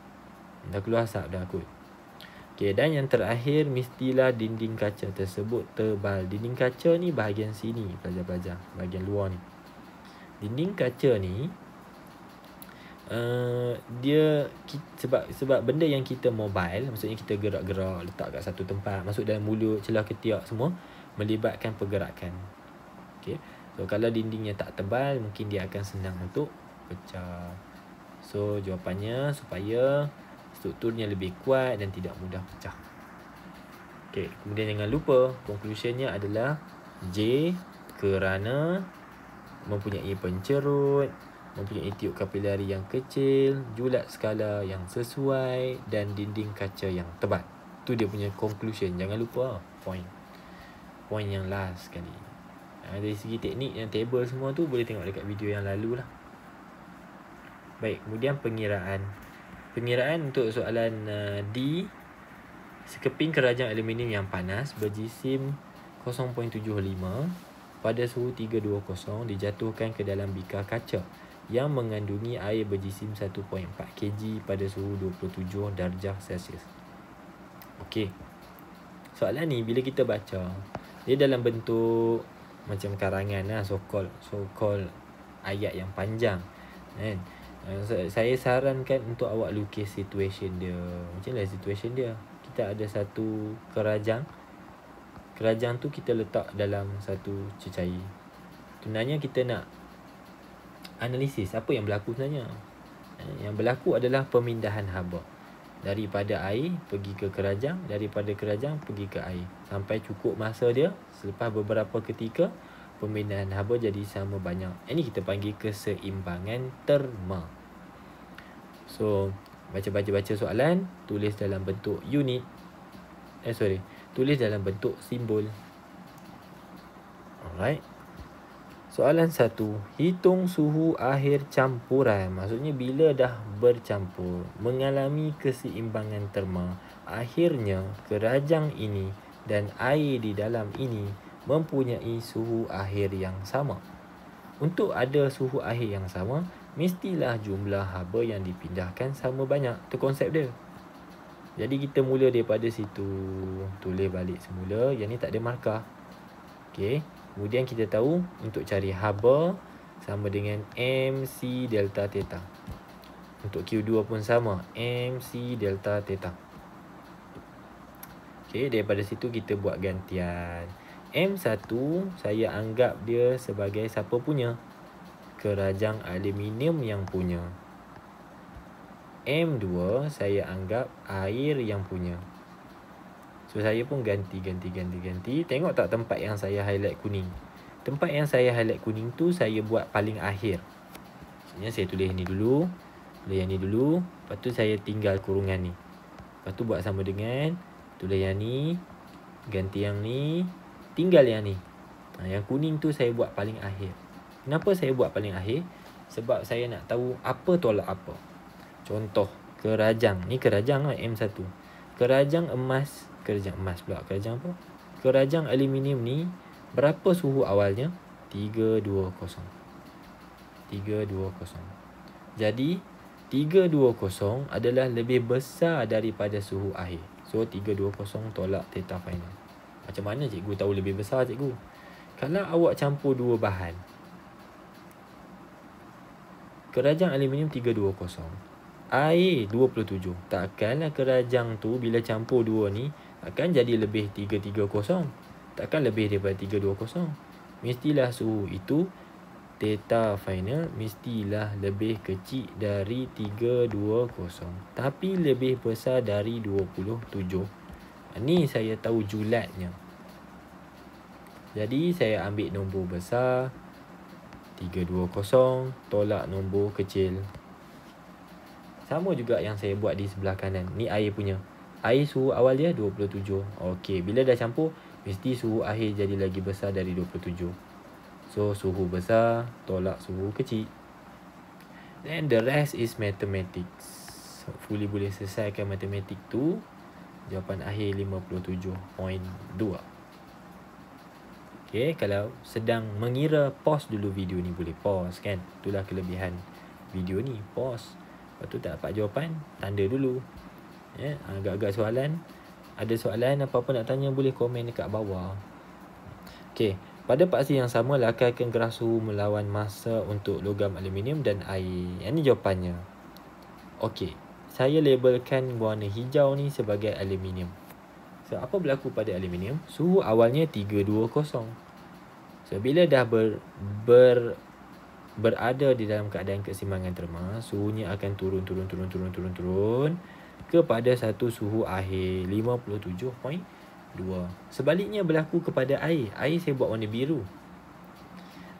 Dah keluar asap dah kot. Okey, dan yang terakhir, mestilah dinding kaca tersebut tebal. Dinding kaca ni bahagian sini, pelajar-pelajar, bahagian luar ni. Dinding kaca ni dia sebab benda yang kita mobile, maksudnya kita gerak-gerak, letak kat satu tempat, masuk dalam mulut, celah ketiak, semua melibatkan pergerakan. Okey. So kalau dindingnya tak tebal, mungkin dia akan senang untuk pecah. So jawapannya supaya strukturnya lebih kuat dan tidak mudah pecah. Okey, kemudian jangan lupa conclusionnya adalah J kerana mempunyai pencerut, mempunyai tiub kapilari yang kecil, julat skala yang sesuai dan dinding kaca yang tebal. Tu dia punya conclusion. Jangan lupa point yang last sekali. Dari segi teknik yang table semua tu boleh tengok dekat video yang lalu lah. Baik, kemudian pengiraan untuk soalan D. Sekeping kerajang aluminium yang panas berjisim 0.75 pada suhu 320 dijatuhkan ke dalam bikar kaca yang mengandungi air berjisim 1.4 kg pada suhu 27 darjah Celsius. Okey. Soalan ni bila kita baca, dia dalam bentuk macam karangan lah, so called ayat yang panjang kan. Saya sarankan untuk awak lukis situation dia. Macam mana situation dia? Kita ada satu kerajang. Kerajang tu kita letak dalam satu cecair. Sebenarnya kita nak analisis apa yang berlaku sebenarnya. Yang berlaku adalah pemindahan haba. Daripada air pergi ke kerajang, daripada kerajang pergi ke air. Sampai cukup masa dia, selepas beberapa ketika, pemindahan haba jadi sama banyak. Ini kita panggil keseimbangan terma. So, baca soalan, tulis dalam bentuk unit. Tulis dalam bentuk simbol. Alright. Soalan 1. Hitung suhu akhir campuran. Maksudnya bila dah bercampur, mengalami keseimbangan terma, akhirnya kerajang ini dan air di dalam ini mempunyai suhu akhir yang sama. Untuk ada suhu akhir yang sama, mestilah jumlah haba yang dipindahkan sama banyak. Itu konsep dia. Jadi kita mula daripada situ. Tulis balik semula. Yang ni tak ada markah. Okey. Kemudian kita tahu untuk cari haba sama dengan MC delta theta. Untuk Q2 pun sama. MC delta theta. Okey, daripada situ kita buat gantian. M1 saya anggap dia sebagai siapa punya? Kerajang aluminium yang punya. M2 saya anggap air yang punya. So saya pun ganti. Tengok tak tempat yang saya highlight kuning. Tempat yang saya highlight kuning tu saya buat paling akhir. Maksudnya saya tulis ni dulu. Tulis yang ni dulu. Lepas tu saya tinggal kurungan ni. Lepas tu buat sama dengan. Tulis yang ni. Ganti yang ni. Tinggal yang ni. Yang kuning tu saya buat paling akhir. Kenapa saya buat paling akhir? Sebab saya nak tahu apa tolak apa. Contoh. Kerajang. Ni kerajang lah M1. Kerajang emas pula. Kerajang apa? Kerajang aluminium ni berapa suhu awalnya? 320. Jadi 320 adalah lebih besar daripada suhu akhir. So 320 tolak theta final. Macam mana cikgu tahu lebih besar cikgu? Kalau awak campur dua bahan. Kerajang aluminium 320. Air 27. Takkanlah kerajang tu bila campur dua ni akan jadi lebih 330. Takkan lebih daripada 320. Mestilah suhu itu theta final mestilah lebih kecil dari 320. Tapi lebih besar dari 27. Ni saya tahu julatnya. Jadi saya ambil nombor besar 320 tolak nombor kecil. Sama juga yang saya buat di sebelah kanan. Ni air punya. Air suhu awal dia 27. Okey, bila dah campur, mesti suhu akhir jadi lagi besar dari 27. So, suhu besar tolak suhu kecil. Then the rest is mathematics. Hopefully boleh selesaikan matematik tu. Jawapan akhir 57.2. Okey, kalau sedang mengira, pause dulu video ni. Boleh pause kan. Itulah kelebihan video ni. Pause. Lepas tu tak dapat jawapan, tanda dulu. Ya, agak-agak soalan. Ada soalan apa-apa nak tanya boleh komen dekat bawah. Okey, pada paksi yang sama lakarkan graf suhu melawan massa untuk logam aluminium dan air. Yang ni jawapannya. Okey, saya labelkan warna hijau ni sebagai aluminium. So, apa berlaku pada aluminium? Suhu awalnya 320. So, bila dah berada di dalam keadaan keseimbangan terma, suhunya akan turun kepada satu suhu akhir 57.2. Sebaliknya berlaku kepada air. Air saya buat warna biru.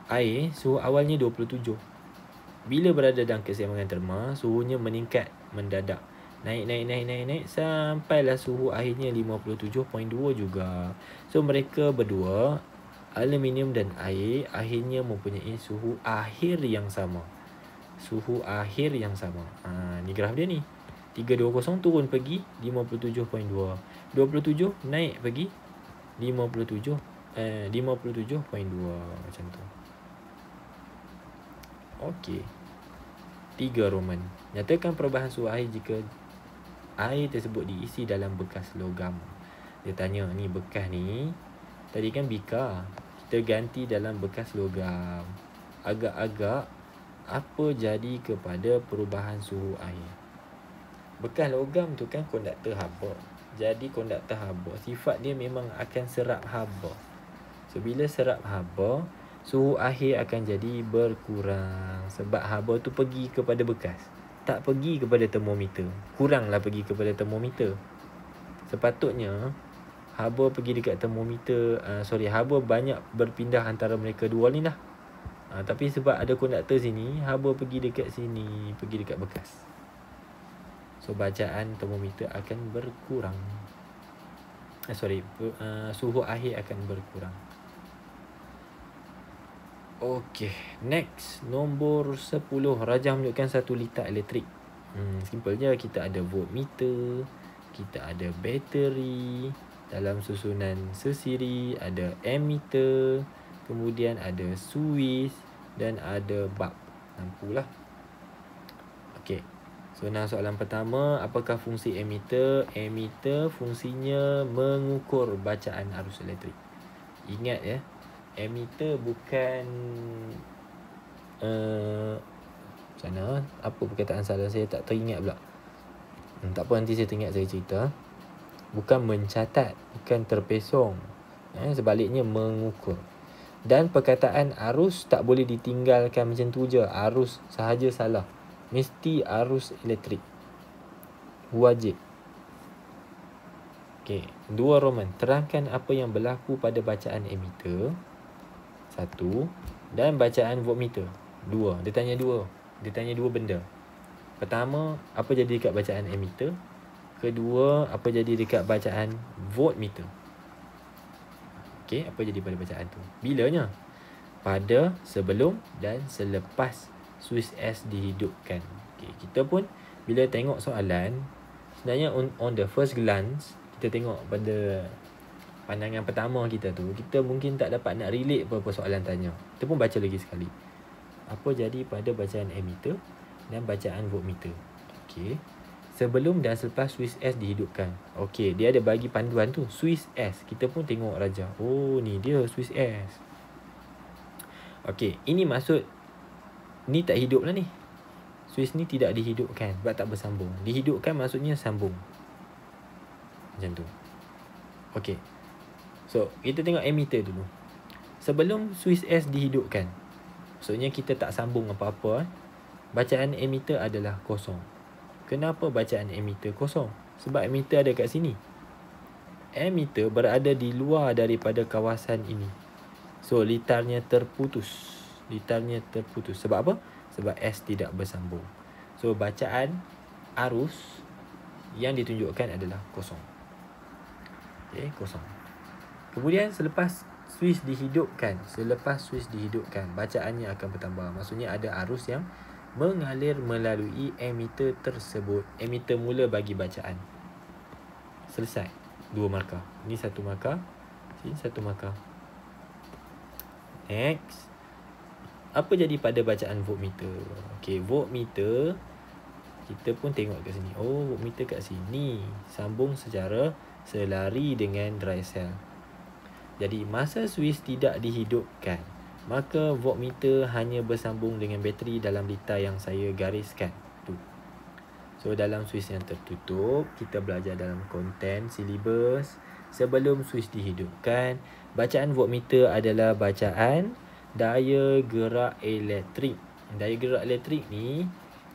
Air suhu awalnya 27. Bila berada dalam keseimbangan terma, suhunya meningkat mendadak. Naik sampailah suhu akhirnya 57.2 juga. So mereka berdua, aluminium dan air, akhirnya mempunyai suhu akhir yang sama. Suhu akhir yang sama. Ni graf dia ni. 320 turun pergi 57.2. 27 naik pergi 57.2 macam tu. Okey. 3 Roman. Nyatakan perubahan suhu air jika air tersebut diisi dalam bekas logam. Dia tanya ni bekas ni tadi kan bika, kita ganti dalam bekas logam. Agak-agak apa jadi kepada perubahan suhu air? Bekas logam tu kan konduktor haba. Jadi konduktor haba sifat dia memang akan serap haba. So bila serap haba, suhu akhir akan jadi berkurang. Sebab haba tu pergi kepada bekas, tak pergi kepada termometer. Kuranglah pergi kepada termometer. Sepatutnya haba pergi dekat termometer. Haba banyak berpindah antara mereka dua ni lah. Tapi sebab ada konduktor sini, haba pergi dekat sini, pergi dekat bekas. So bacaan termometer akan berkurang. Suhu akhir akan berkurang. Okey, next nombor 10. Rajah menunjukkan 1 liter elektrik. Simple je, kita ada voltmeter, kita ada bateri, dalam susunan sesiri ada ammeter, kemudian ada suis dan ada bulb, lampu lah. Okey. So, soalan pertama, apakah fungsi ammeter? Ammeter fungsinya mengukur bacaan arus elektrik. Ingat ya, ammeter bukan sana apa perkataan salah, saya tak teringat pula. Tak apa, nanti saya teringat saya cerita. Bukan mencatat, bukan terpesong. Sebaliknya mengukur. Dan perkataan arus tak boleh ditinggalkan macam tu je. Arus sahaja salah. Mesti arus elektrik. Wajib. Okey, 2 Roman. Terangkan apa yang berlaku pada bacaan ammeter. 1. Dan bacaan voltmeter. 2. Dia tanya 2 benda. Pertama, apa jadi dekat bacaan ammeter? Kedua, apa jadi dekat bacaan voltmeter? Okey, apa jadi pada bacaan tu? Bilanya? Pada sebelum dan selepas suis S dihidupkan. Okey, kita pun bila tengok soalan, sebenarnya on the first glance, kita tengok pada pandangan pertama kita tu, kita mungkin tak dapat nak relate apa soalan tanya. Kita pun baca lagi sekali. Apa jadi pada bacaan ammeter dan bacaan voltmeter? Okey. Sebelum dan selepas suis S dihidupkan. Okey, dia ada bagi panduan tu, suis S. Kita pun tengok Rajah. Oh, ni dia suis S. Okey, ini maksud ni tak hidup lah ni. Suis ni tidak dihidupkan sebab tak bersambung. Dihidupkan maksudnya sambung. Macam tu. Okey. So, kita tengok ammeter dulu. Sebelum suis S dihidupkan, maksudnya kita tak sambung apa-apa. Bacaan ammeter adalah kosong. Kenapa bacaan ammeter kosong? Sebab ammeter ada kat sini. Ammeter berada di luar daripada kawasan ini. So, litarnya terputus. Sebab apa? Sebab S tidak bersambung. So, bacaan arus yang ditunjukkan adalah kosong. Okay, kosong. Kemudian selepas suis dihidupkan, bacaannya akan bertambah. Maksudnya ada arus yang mengalir melalui ammeter tersebut. Ammeter mula bagi bacaan. Selesai. 2 markah. Ini 1 markah. Sini 1 markah. Next. Apa jadi pada bacaan voltmeter? Okey, voltmeter kita pun tengok kat sini. Oh, voltmeter kat sini sambung secara selari dengan dry cell. Jadi masa suis tidak dihidupkan, maka voltmeter hanya bersambung dengan bateri dalam liter yang saya gariskan tu. So, dalam suis yang tertutup, kita belajar dalam konten silibus. Sebelum suis dihidupkan, bacaan voltmeter adalah bacaan daya gerak elektrik. Daya gerak elektrik ni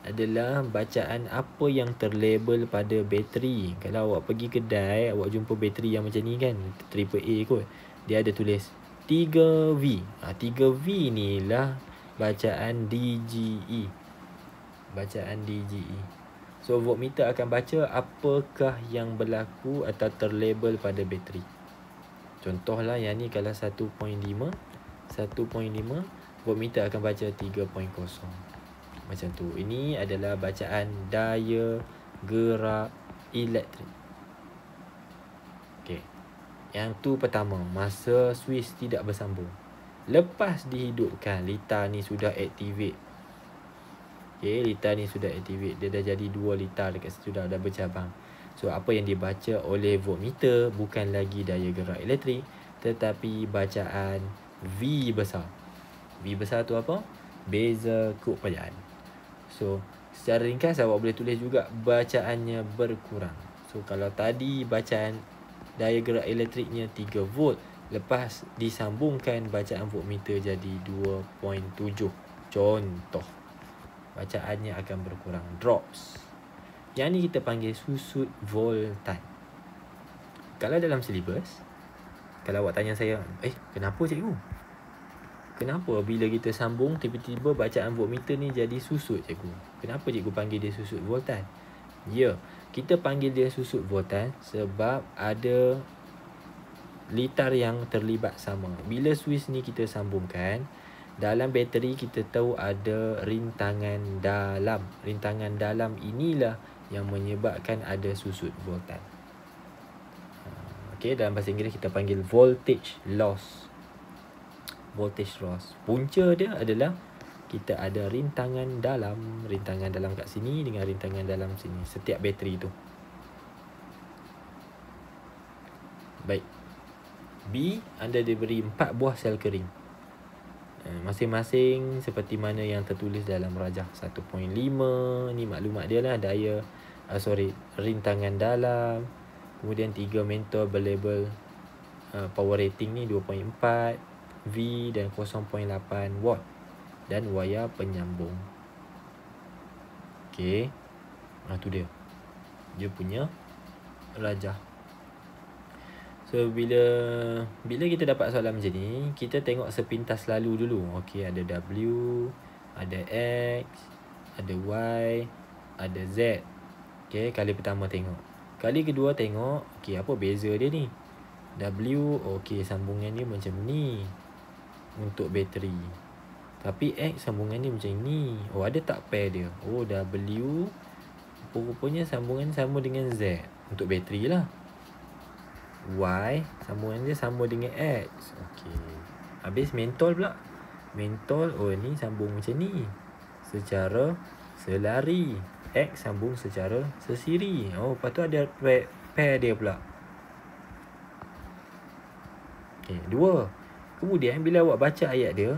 adalah bacaan apa yang terlabel pada bateri. Kalau awak pergi kedai, awak jumpa bateri yang macam ni kan, AAA kot, dia ada tulis 3V. 3V ni lah bacaan DGE. So, voltmeter akan baca apakah yang berlaku atau terlabel pada bateri. Contohlah yang ni, kalau 1.5, voltmeter akan baca 3.0. Macam tu. Ini adalah bacaan daya gerak elektrik. Okey. Yang tu pertama, masa suis tidak bersambung. Lepas dihidupkan, liter ni sudah activate. Okey, liter ni sudah activate. Dia dah jadi 2 liter dekat situ, dah bercabang. So, apa yang dibaca oleh voltmeter bukan lagi daya gerak elektrik, tetapi bacaan V besar. V besar tu apa? Beza keupayaan. So, secara ringkas awak boleh tulis juga bacaannya berkurang. So, kalau tadi bacaan daya gerak elektriknya 3 volt, lepas disambungkan bacaan voltmeter jadi 2.7. Contoh, bacaannya akan berkurang, drops. Yang ni kita panggil susut voltan. Kalau dalam silibus, kalau awak tanya saya, kenapa cikgu? Kenapa bila kita sambung tiba-tiba bacaan voltmeter ni jadi susut, cikgu? Kenapa cikgu panggil dia susut voltan? Ya, kita panggil dia susut voltan sebab ada liter yang terlibat sama. Bila suis ni kita sambungkan, Dalam bateri kita tahu ada rintangan dalam. Rintangan dalam inilah yang menyebabkan ada susut voltan. Okey, dalam bahasa Inggeris kita panggil voltage loss. Voltage loss. Punca dia adalah kita ada rintangan dalam. Rintangan dalam kat sini dengan rintangan dalam sini. Setiap bateri tu. Baik. B, anda diberi 4 buah sel kering. Masing-masing seperti mana yang tertulis dalam rajah 1.5. Ni maklumat dia lah. Daya rintangan dalam. Kemudian 3 mentol berlabel power rating ni 2.4 V dan 0.8 watt. Dan wayar penyambung. Okey. Tu dia. Dia punya rajah. So bila kita dapat soalan macam ni, kita tengok sepintas lalu dulu. Okey, ada W, ada X, ada Y, ada Z. Okey, kali pertama tengok. Kali kedua tengok, okey, apa beza dia ni? W, okey, sambungan dia macam ni untuk bateri. Tapi X sambungan dia macam ni. Oh, ada tak pair dia? Oh, W rupanya sambungan sama dengan Z untuk bateri lah. Y sambungan dia sama dengan X. Okey. Habis mentol pula. Mentol, oh ni sambung macam ni secara selari. X sambung secara sesiri. Oh, lepas tu ada pair dia pula. Okey, 2. Kemudian bila awak baca ayat dia,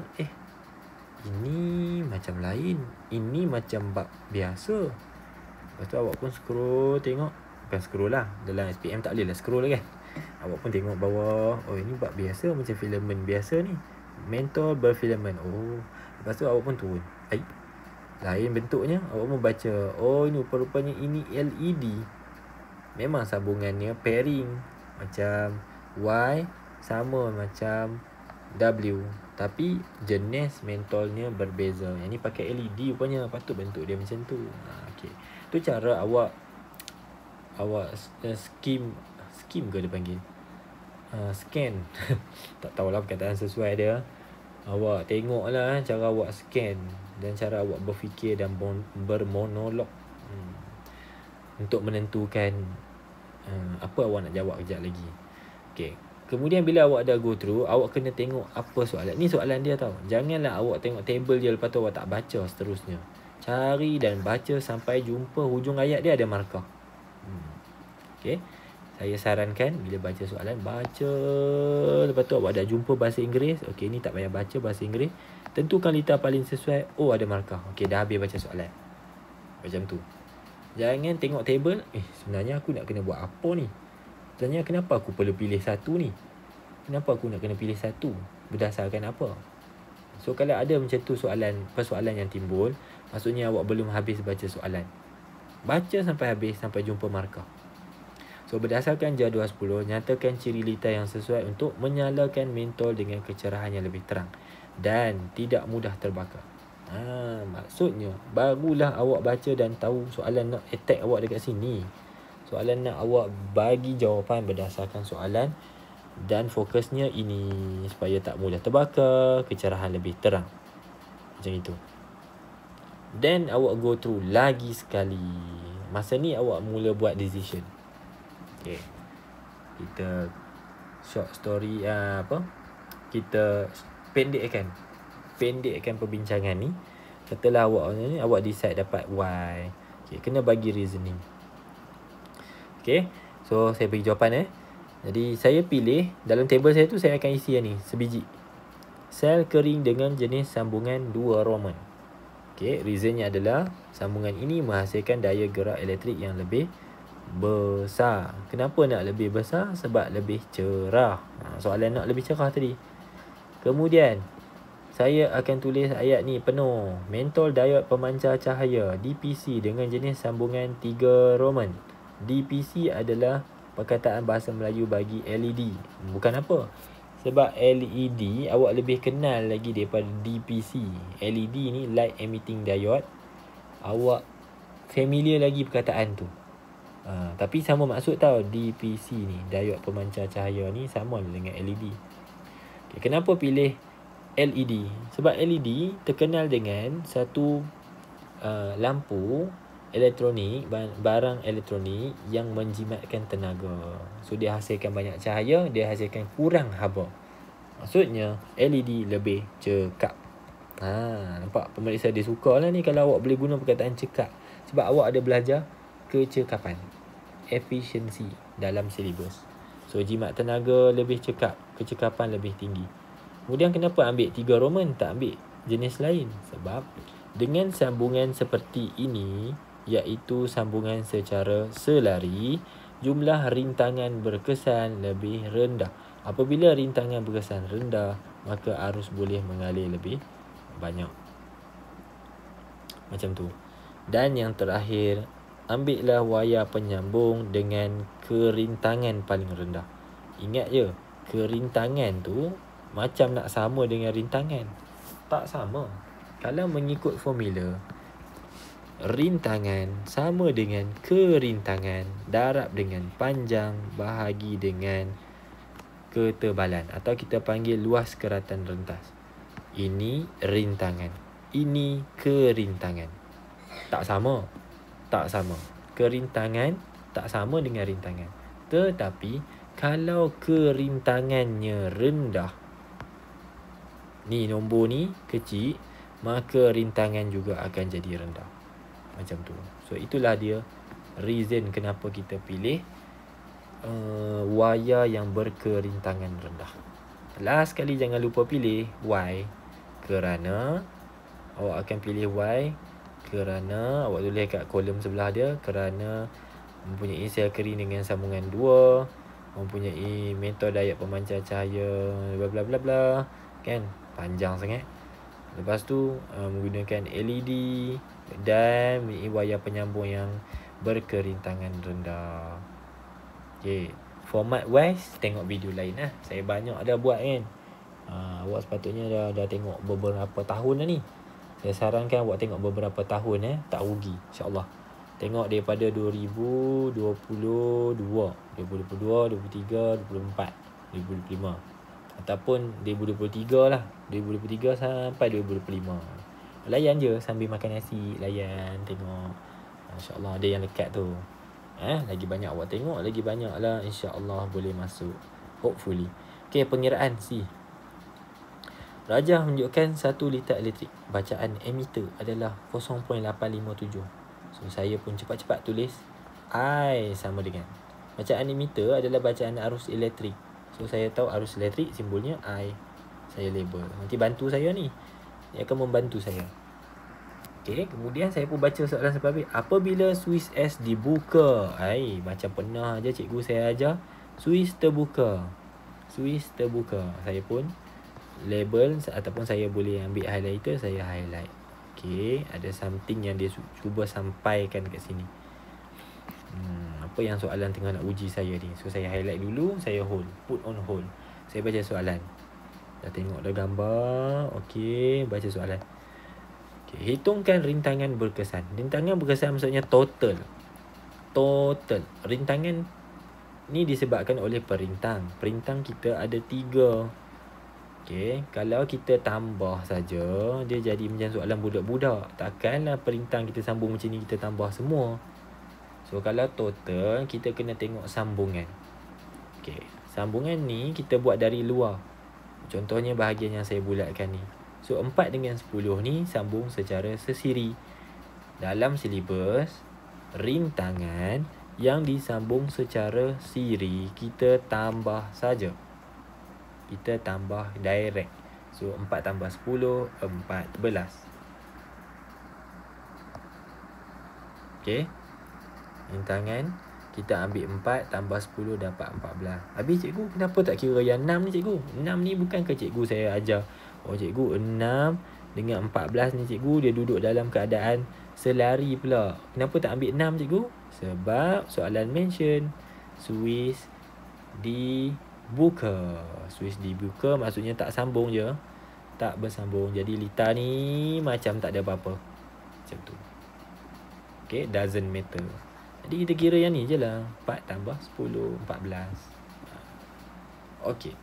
ini macam lain. Ini macam bab biasa. Lepas tu awak pun scroll tengok. Bukan scroll lah. Dalam SPM tak boleh lah scroll lah kan. Awak pun tengok bawah. Oh, ini bab biasa macam filament biasa ni. Mentol berfilament. Oh, lepas tu awak pun turun. Lain bentuknya. Awak pun baca. Oh, ini rupanya ini LED. Memang sambungannya pairing. Macam Y sama macam W. Tapi jenis mentolnya berbeza. Yang ni pakai LED rupanya. Patut bentuk dia macam tu. Okey. Tu cara awak skim ke dia panggil, scan. Tak tahulah perkataan sesuai dia. Awak tengoklah cara awak scan dan cara awak berfikir dan bermonolog untuk menentukan apa awak nak jawab kejap lagi. Okey. Kemudian bila awak dah go through, awak kena tengok apa soalan. Ni soalan dia tau. Janganlah awak tengok table dia lepas tu awak tak baca seterusnya. Cari dan baca sampai jumpa hujung ayat dia ada markah. Okey. Saya sarankan bila baca soalan, baca. Lepas tu awak dah jumpa bahasa Inggeris. Okey, ni tak payah baca bahasa Inggeris. Tentukan litar paling sesuai. Oh, ada markah. Okey, dah habis baca soalan. Macam tu. Jangan tengok table. Sebenarnya aku nak kena buat apa ni? Sebenarnya kenapa aku perlu pilih satu ni? Kenapa aku nak kena pilih satu? Berdasarkan apa? So, kalau ada macam tu persoalan yang timbul, maksudnya awak belum habis baca soalan. Baca sampai habis, sampai jumpa markah. So, berdasarkan jadual 10, nyatakan ciri litar yang sesuai untuk menyalakan mentol dengan kecerahan yang lebih terang dan tidak mudah terbakar. Maksudnya, barulah awak baca dan tahu soalan nak attack awak dekat sini. Soalan nak awak bagi jawapan berdasarkan soalan dan fokusnya ini supaya tak mudah terbakar, kecerahan lebih terang. Macam itu. Then awak go through lagi sekali. Masa ni awak mula buat decision. Okay. Kita short story kita pendekkan perbincangan ni. Setelah awak decide dapat Y. Okay, kena bagi reasoning. Okay. So saya bagi jawapan Jadi saya pilih dalam table saya tu, saya akan isi yang ni sebiji. Sel kering dengan jenis sambungan 2 Roman. Okay, reasonnya adalah sambungan ini menghasilkan daya gerak elektrik yang lebih besar. Kenapa nak lebih besar? Sebab lebih cerah. Soalan nak lebih cerah tadi. Kemudian saya akan tulis ayat ni penuh. Mentol diod pemancar cahaya DPC dengan jenis sambungan 3 Roman. DPC adalah perkataan bahasa Melayu bagi LED. Bukan apa. Sebab LED awak lebih kenal lagi daripada DPC. LED ni light emitting diode. Awak familiar lagi perkataan tu. Tapi sama maksud tau. DPC ni, diod pemancar cahaya ni, sama dengan LED. Okay, kenapa pilih LED. Sebab LED terkenal dengan satu lampu elektronik, barang elektronik yang menjimatkan tenaga. So dia hasilkan banyak cahaya, dia hasilkan kurang haba. Maksudnya LED lebih cekap. Nampak pemeriksa dia suka lah ni kalau awak boleh guna perkataan cekap. Sebab awak ada belajar kecekapan, efisiensi dalam silibus. So jimat tenaga lebih cekap, kecekapan lebih tinggi. Kemudian kenapa ambil 3 Roman, tak ambil jenis lain? Sebab dengan sambungan seperti ini, iaitu sambungan secara selari, jumlah rintangan berkesan lebih rendah. Apabila rintangan berkesan rendah, maka arus boleh mengalir lebih banyak. Macam tu. Dan yang terakhir, ambillah wayar penyambung dengan kerintangan paling rendah. Ingat je, kerintangan tu macam nak sama dengan rintangan. Tak sama. Kalau mengikut formula, rintangan sama dengan kerintangan darab dengan panjang bahagi dengan ketebalan, atau kita panggil luas keratan rentas. Ini rintangan, ini kerintangan. Tak sama. Tak sama. Kerintangan tak sama dengan rintangan. Tetapi kalau kerintangannya rendah, ni nombor ni kecil, maka rintangan juga akan jadi rendah. Macam tu. So itulah dia reason kenapa kita pilih wayar yang berkerintangan rendah. Last sekali jangan lupa pilih Y. Kerana awak akan pilih Y kerana awak tulis kat kolom sebelah dia, kerana mempunyai sel kering dengan sambungan 2, mempunyai metode daya pemancar cahaya, bla bla bla bla, kan? Panjang sangat. Lepas tu menggunakan LED dan wayar penyambung yang berkerintangan rendah. Okay. Format wise tengok video lain lah. Saya banyak dah buat kan. Awak sepatutnya dah tengok beberapa tahun dah ni. Saya sarankan awak tengok beberapa tahun tak rugi, insya-Allah. Tengok daripada 2022, 2023, 2024, 2025 ataupun 2023 lah, 2023 sampai 2025. Layan je sambil makan nasi, layan tengok. Insya-Allah ada yang dekat tu. Lagi banyak awak tengok, lagi banyak lah insya-Allah boleh masuk. Hopefully. Okay, pengiraan C. Rajah menunjukkan 1 liter elektrik. Bacaan emitter adalah 0.857. So saya pun cepat-cepat tulis I sama dengan. Bacaan emitter adalah bacaan arus elektrik. So saya tahu arus elektrik, simbolnya I. Saya label. Nanti bantu saya ni. Dia akan membantu saya. Okay, kemudian saya pun baca soalan sampai habis. Apabila Swiss S dibuka, macam pernah je cikgu saya ajar, Swiss terbuka. Swiss terbuka. Saya pun label ataupun saya boleh ambil highlighter, saya highlight. Okay, ada something yang dia cuba sampaikan kat sini. Apa yang soalan tengah nak uji saya ni. So saya highlight dulu, saya hold, put on hold. Saya baca soalan. Dah tengok dah gambar. Okay, baca soalan. Okay, hitungkan rintangan berkesan. Rintangan berkesan maksudnya total. Total. Rintangan ni disebabkan oleh perintang. Perintang kita ada 3. Okay, kalau kita tambah saja, dia jadi macam soalan budak-budak. Takkanlah perintang kita sambung macam ni, kita tambah semua. So kalau total, kita kena tengok sambungan. Okay, sambungan ni kita buat dari luar. Contohnya bahagian yang saya bulatkan ni. So 4 dengan 10 ni sambung secara sesiri. Dalam silibus, rintangan yang disambung secara siri kita tambah saja. Kita tambah direct. So 4 tambah 10, 14. Okay, rintangan kita ambil 4 tambah 10 dapat 14. Habis cikgu, kenapa tak kira yang 6 ni cikgu? 6 ni bukan ke cikgu saya ajar? Oh cikgu, 6 dengan 14 ni cikgu, dia duduk dalam keadaan selari pula. Kenapa tak ambil 6 cikgu? Sebab soalan mention Swiss dibuka. Swiss dibuka maksudnya tak sambung je. Tak bersambung. Jadi lita ni macam tak ada apa-apa. Macam tu. Okay, doesn't matter. Jadi kita kira yang ni je lah. 4 tambah 10, 14. Okay.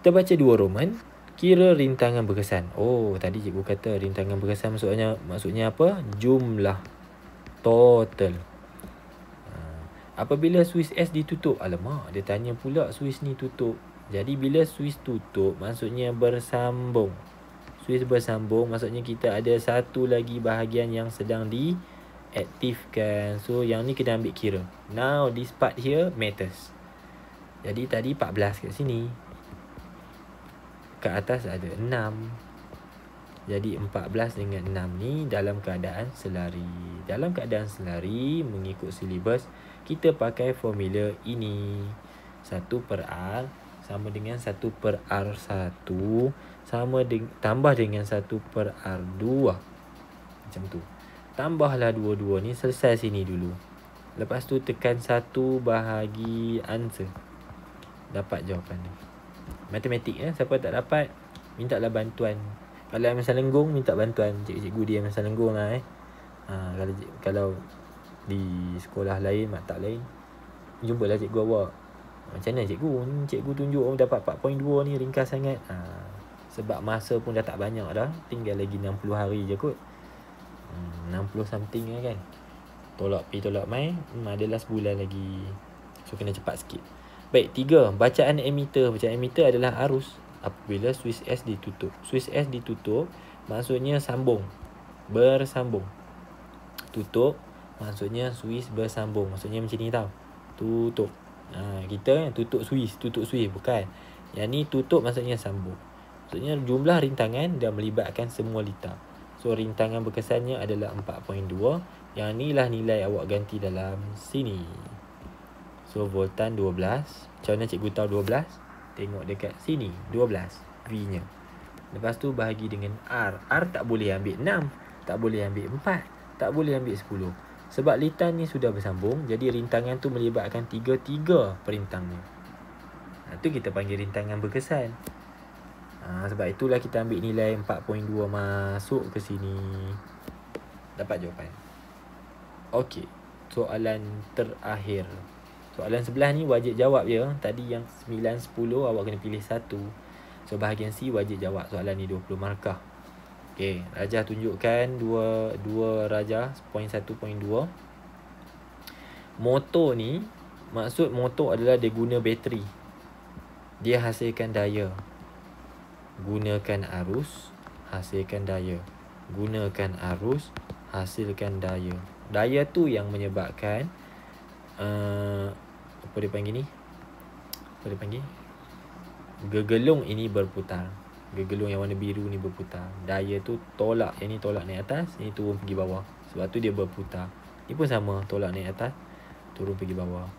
Kita baca 2 Roman, kira rintangan berkesan. Oh, tadi cikgu kata rintangan berkesan maksudnya apa? Jumlah total. Apabila Swiss S ditutup, alamak, dia tanya pula Swiss ni tutup. Jadi bila Swiss tutup, maksudnya bersambung. Swiss bersambung, maksudnya kita ada satu lagi bahagian yang sedang diaktifkan. So, yang ni kena ambil kira. Now, this part here matters. Jadi tadi 14 kat sini. Kat atas ada 6. Jadi 14 dengan 6 ni dalam keadaan selari. Dalam keadaan selari, mengikut silibus, kita pakai formula ini. 1 per R sama dengan 1 per R1 tambah dengan 1 per R2. Macam tu. Tambahlah dua-dua ni, selesai sini dulu. Lepas tu tekan 1 bahagi answer. Dapat jawapan ni. Matematik ya. Siapa tak dapat, mintalah bantuan. Kalau yang Masa Lenggong, minta bantuan cikgu dia Masa Lenggong lah Kalau di sekolah lain, maktab lain, jumpalah cikgu awak. Macam mana cikgu? Cikgu tunjuk dapat 4.2 ni, ringkas sangat. Sebab masa pun dah tak banyak dah. Tinggal lagi 60 hari je kot. 60 something kan. Tolak pi tolak mai, adalah sebulan lagi. So kena cepat sikit. Baik, 3. Bacaan emitter. Bacaan emitter adalah arus apabila Swiss S ditutup. Swiss S ditutup maksudnya sambung, bersambung. Tutup maksudnya Swiss bersambung. Maksudnya macam ni tau. Tutup. Kita tutup Swiss bukan. Yang ni tutup maksudnya sambung. Maksudnya jumlah rintangan dan melibatkan semua litar. So rintangan berkesannya adalah 4.2. Yang ni lah nilai awak ganti dalam sini. So voltan 12. Macam mana cikgu tahu 12? Tengok dekat sini 12 V nya. Lepas tu bahagi dengan R. R tak boleh ambil 6, tak boleh ambil 4, tak boleh ambil 10. Sebab litar ni sudah bersambung, jadi rintangan tu melibatkan 3 perintangnya. Tu kita panggil rintangan berkesan. Sebab itulah kita ambil nilai 4.2 masuk ke sini. Dapat jawapan. Okey, soalan terakhir. Soalan sebelah ni wajib jawab je. Tadi yang 9, 10 awak kena pilih satu. So bahagian C wajib jawab. Soalan ni 20 markah. Okey, Rajah tunjukkan dua Rajah poin 1, poin 2. Motor ni, maksud motor adalah dia guna bateri. Dia hasilkan daya. Gunakan arus, hasilkan daya. Gunakan arus, hasilkan daya. Daya tu yang menyebabkan apa dia panggil ni? Apa dia panggil? Gegelung ini berputar. Gegelung yang warna biru ni berputar. Daya tu tolak. Yang ni tolak naik atas, yang ni turun pergi bawah. Sebab tu dia berputar. Ni pun sama, tolak naik atas, turun pergi bawah.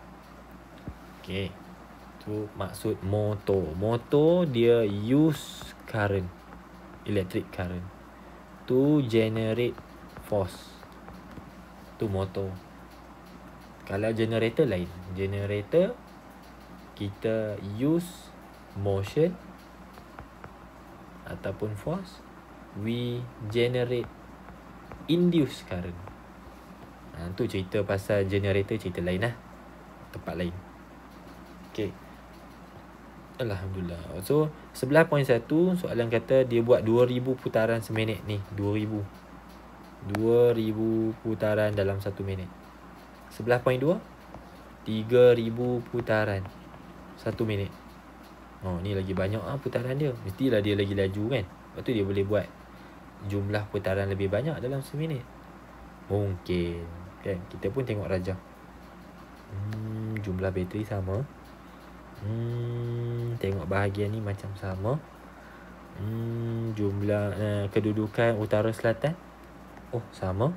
Okey. Tu maksud motor. Motor dia use current, electric current, to generate force. Tu motor. Kalau generator lain. Generator kita use motion ataupun force. We generate induced current. Tu cerita pasal generator, cerita lain lah. Tempat lain. Okay. Alhamdulillah. So sebelah poin 1, soalan kata dia buat 2000 putaran seminit ni. 2000 putaran dalam 1 minit. Sebelah poin 2, 3000 putaran 1 minit. Oh, ni lagi banyak putaran dia. Mestilah dia lagi laju kan. Lepas tu dia boleh buat jumlah putaran lebih banyak dalam seminit. Mungkin kan. Kita pun tengok Rajah. Jumlah bateri sama. Tengok bahagian ni macam sama. Jumlah kedudukan utara selatan. Oh, sama.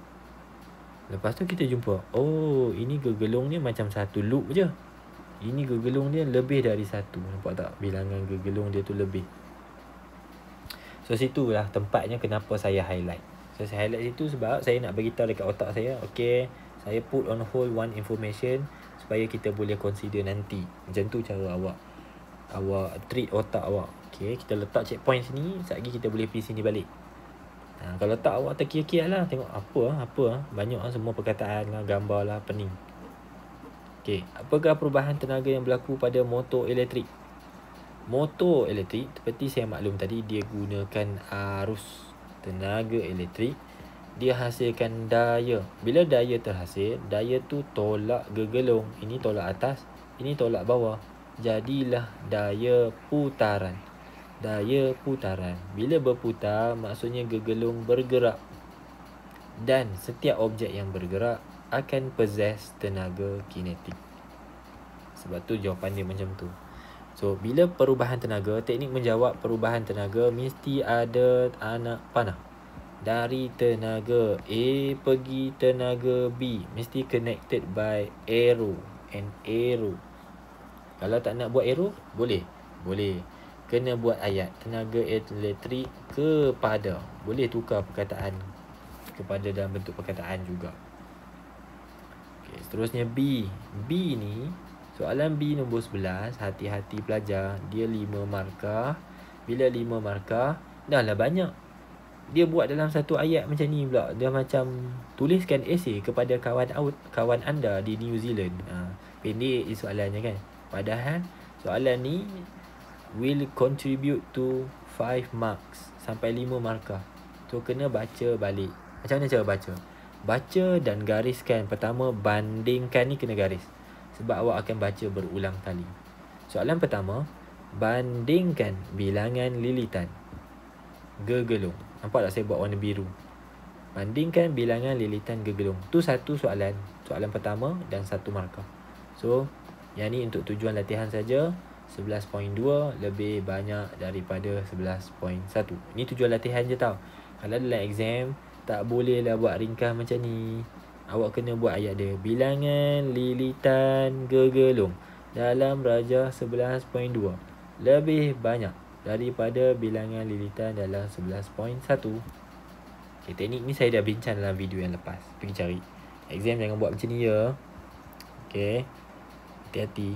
Lepas tu kita jumpa, oh, ini gegelung ni macam satu loop je. Ini gegelung dia lebih dari satu. Nampak tak? Bilangan gegelung dia tu lebih. So situlah tempatnya kenapa saya highlight. So saya highlight situ sebab saya nak beritahu dekat otak saya, okay, saya put on hold one information supaya kita boleh consider nanti. Macam tu cara awak treat otak awak. Okay, kita letak checkpoint sini, sekejap lagi kita boleh pergi sini balik. Kalau tak, awak terkira-kira lah. Tengok apa banyak semua perkataan lah, gambar lah, pening. Okey, apakah perubahan tenaga yang berlaku pada motor elektrik? Motor elektrik seperti saya maklum tadi, dia gunakan arus tenaga elektrik. Dia hasilkan daya. Bila daya terhasil, daya tu tolak gegelung. Ini tolak atas, ini tolak bawah. Jadilah daya putaran. Daya putaran. Bila berputar, maksudnya gegelung bergerak. Dan setiap objek yang bergerak akan possess tenaga kinetik. Sebab tu jawapan dia macam tu. So, bila perubahan tenaga, teknik menjawab perubahan tenaga mesti ada anak panah. Dari tenaga A pergi tenaga B, mesti connected by arrow and arrow. Kalau tak nak buat arrow, boleh. Boleh. Kena buat ayat tenaga elektrik kepada. Boleh tukar perkataan kepada dalam bentuk perkataan juga. Okay, seterusnya B. B ni, soalan B nombor 11, hati-hati pelajar. Dia 5 markah. Bila 5 markah, dah lah banyak. Dia buat dalam satu ayat macam ni pula. Dia macam tuliskan esei kepada kawan anda di New Zealand. Pendek soalannya kan. Padahal soalan ni will contribute to 5 marks sampai 5 markah. So kena baca balik. Macam mana cara baca? Baca dan gariskan. Pertama, bandingkan ni kena garis. Sebab awak akan baca berulang kali. Soalan pertama, bandingkan bilangan lilitan gegelung. Nampak tak saya buat warna biru? Bandingkan bilangan lilitan gegelung. Tu satu soalan. Soalan pertama dan 1 markah. So, yang ni untuk tujuan latihan saja. 11.2 lebih banyak daripada 11.1. Ni tujuan latihan je tau. Kalau dalam exam, tak boleh lah buat ringkas macam ni. Awak kena buat ayat dia. Bilangan lilitan gegelung dalam rajah 11.2 lebih banyak daripada bilangan lilitan dalam 11.1. Okay, teknik ni saya dah bincang dalam video yang lepas. Pergi cari. Exam jangan buat macam ni ya. Okay, hati-hati.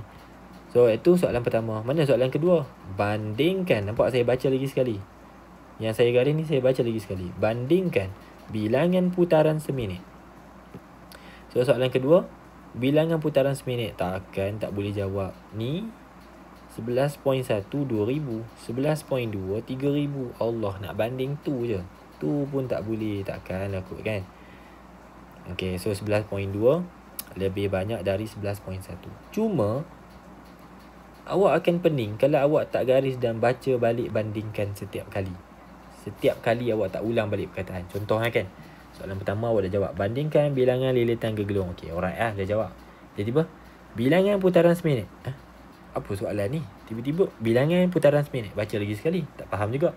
So, itu soalan pertama. Mana soalan kedua? Bandingkan. Nampak saya baca lagi sekali. Yang saya garis ni saya baca lagi sekali. Bandingkan bilangan putaran seminit. So, soalan kedua, bilangan putaran seminit. Takkan tak boleh jawab. Ni 11.1 2000, 11.2 3000. Allah, nak banding tu je. Tu pun tak boleh, takkan lah kot kan. Okay, so 11.2 lebih banyak dari 11.1. Cuma awak akan pening kalau awak tak garis dan baca balik bandingkan setiap kali. Setiap kali awak tak ulang balik perkataan. Contohnya kan, soalan pertama awak dah jawab, bandingkan bilangan lilitan gegelung. Okay, alright lah, dah jawab. Tiba-tiba bilangan putaran seminit. Apa soalan ni? Tiba-tiba bilangan putaran seminit. Baca lagi sekali, tak faham juga.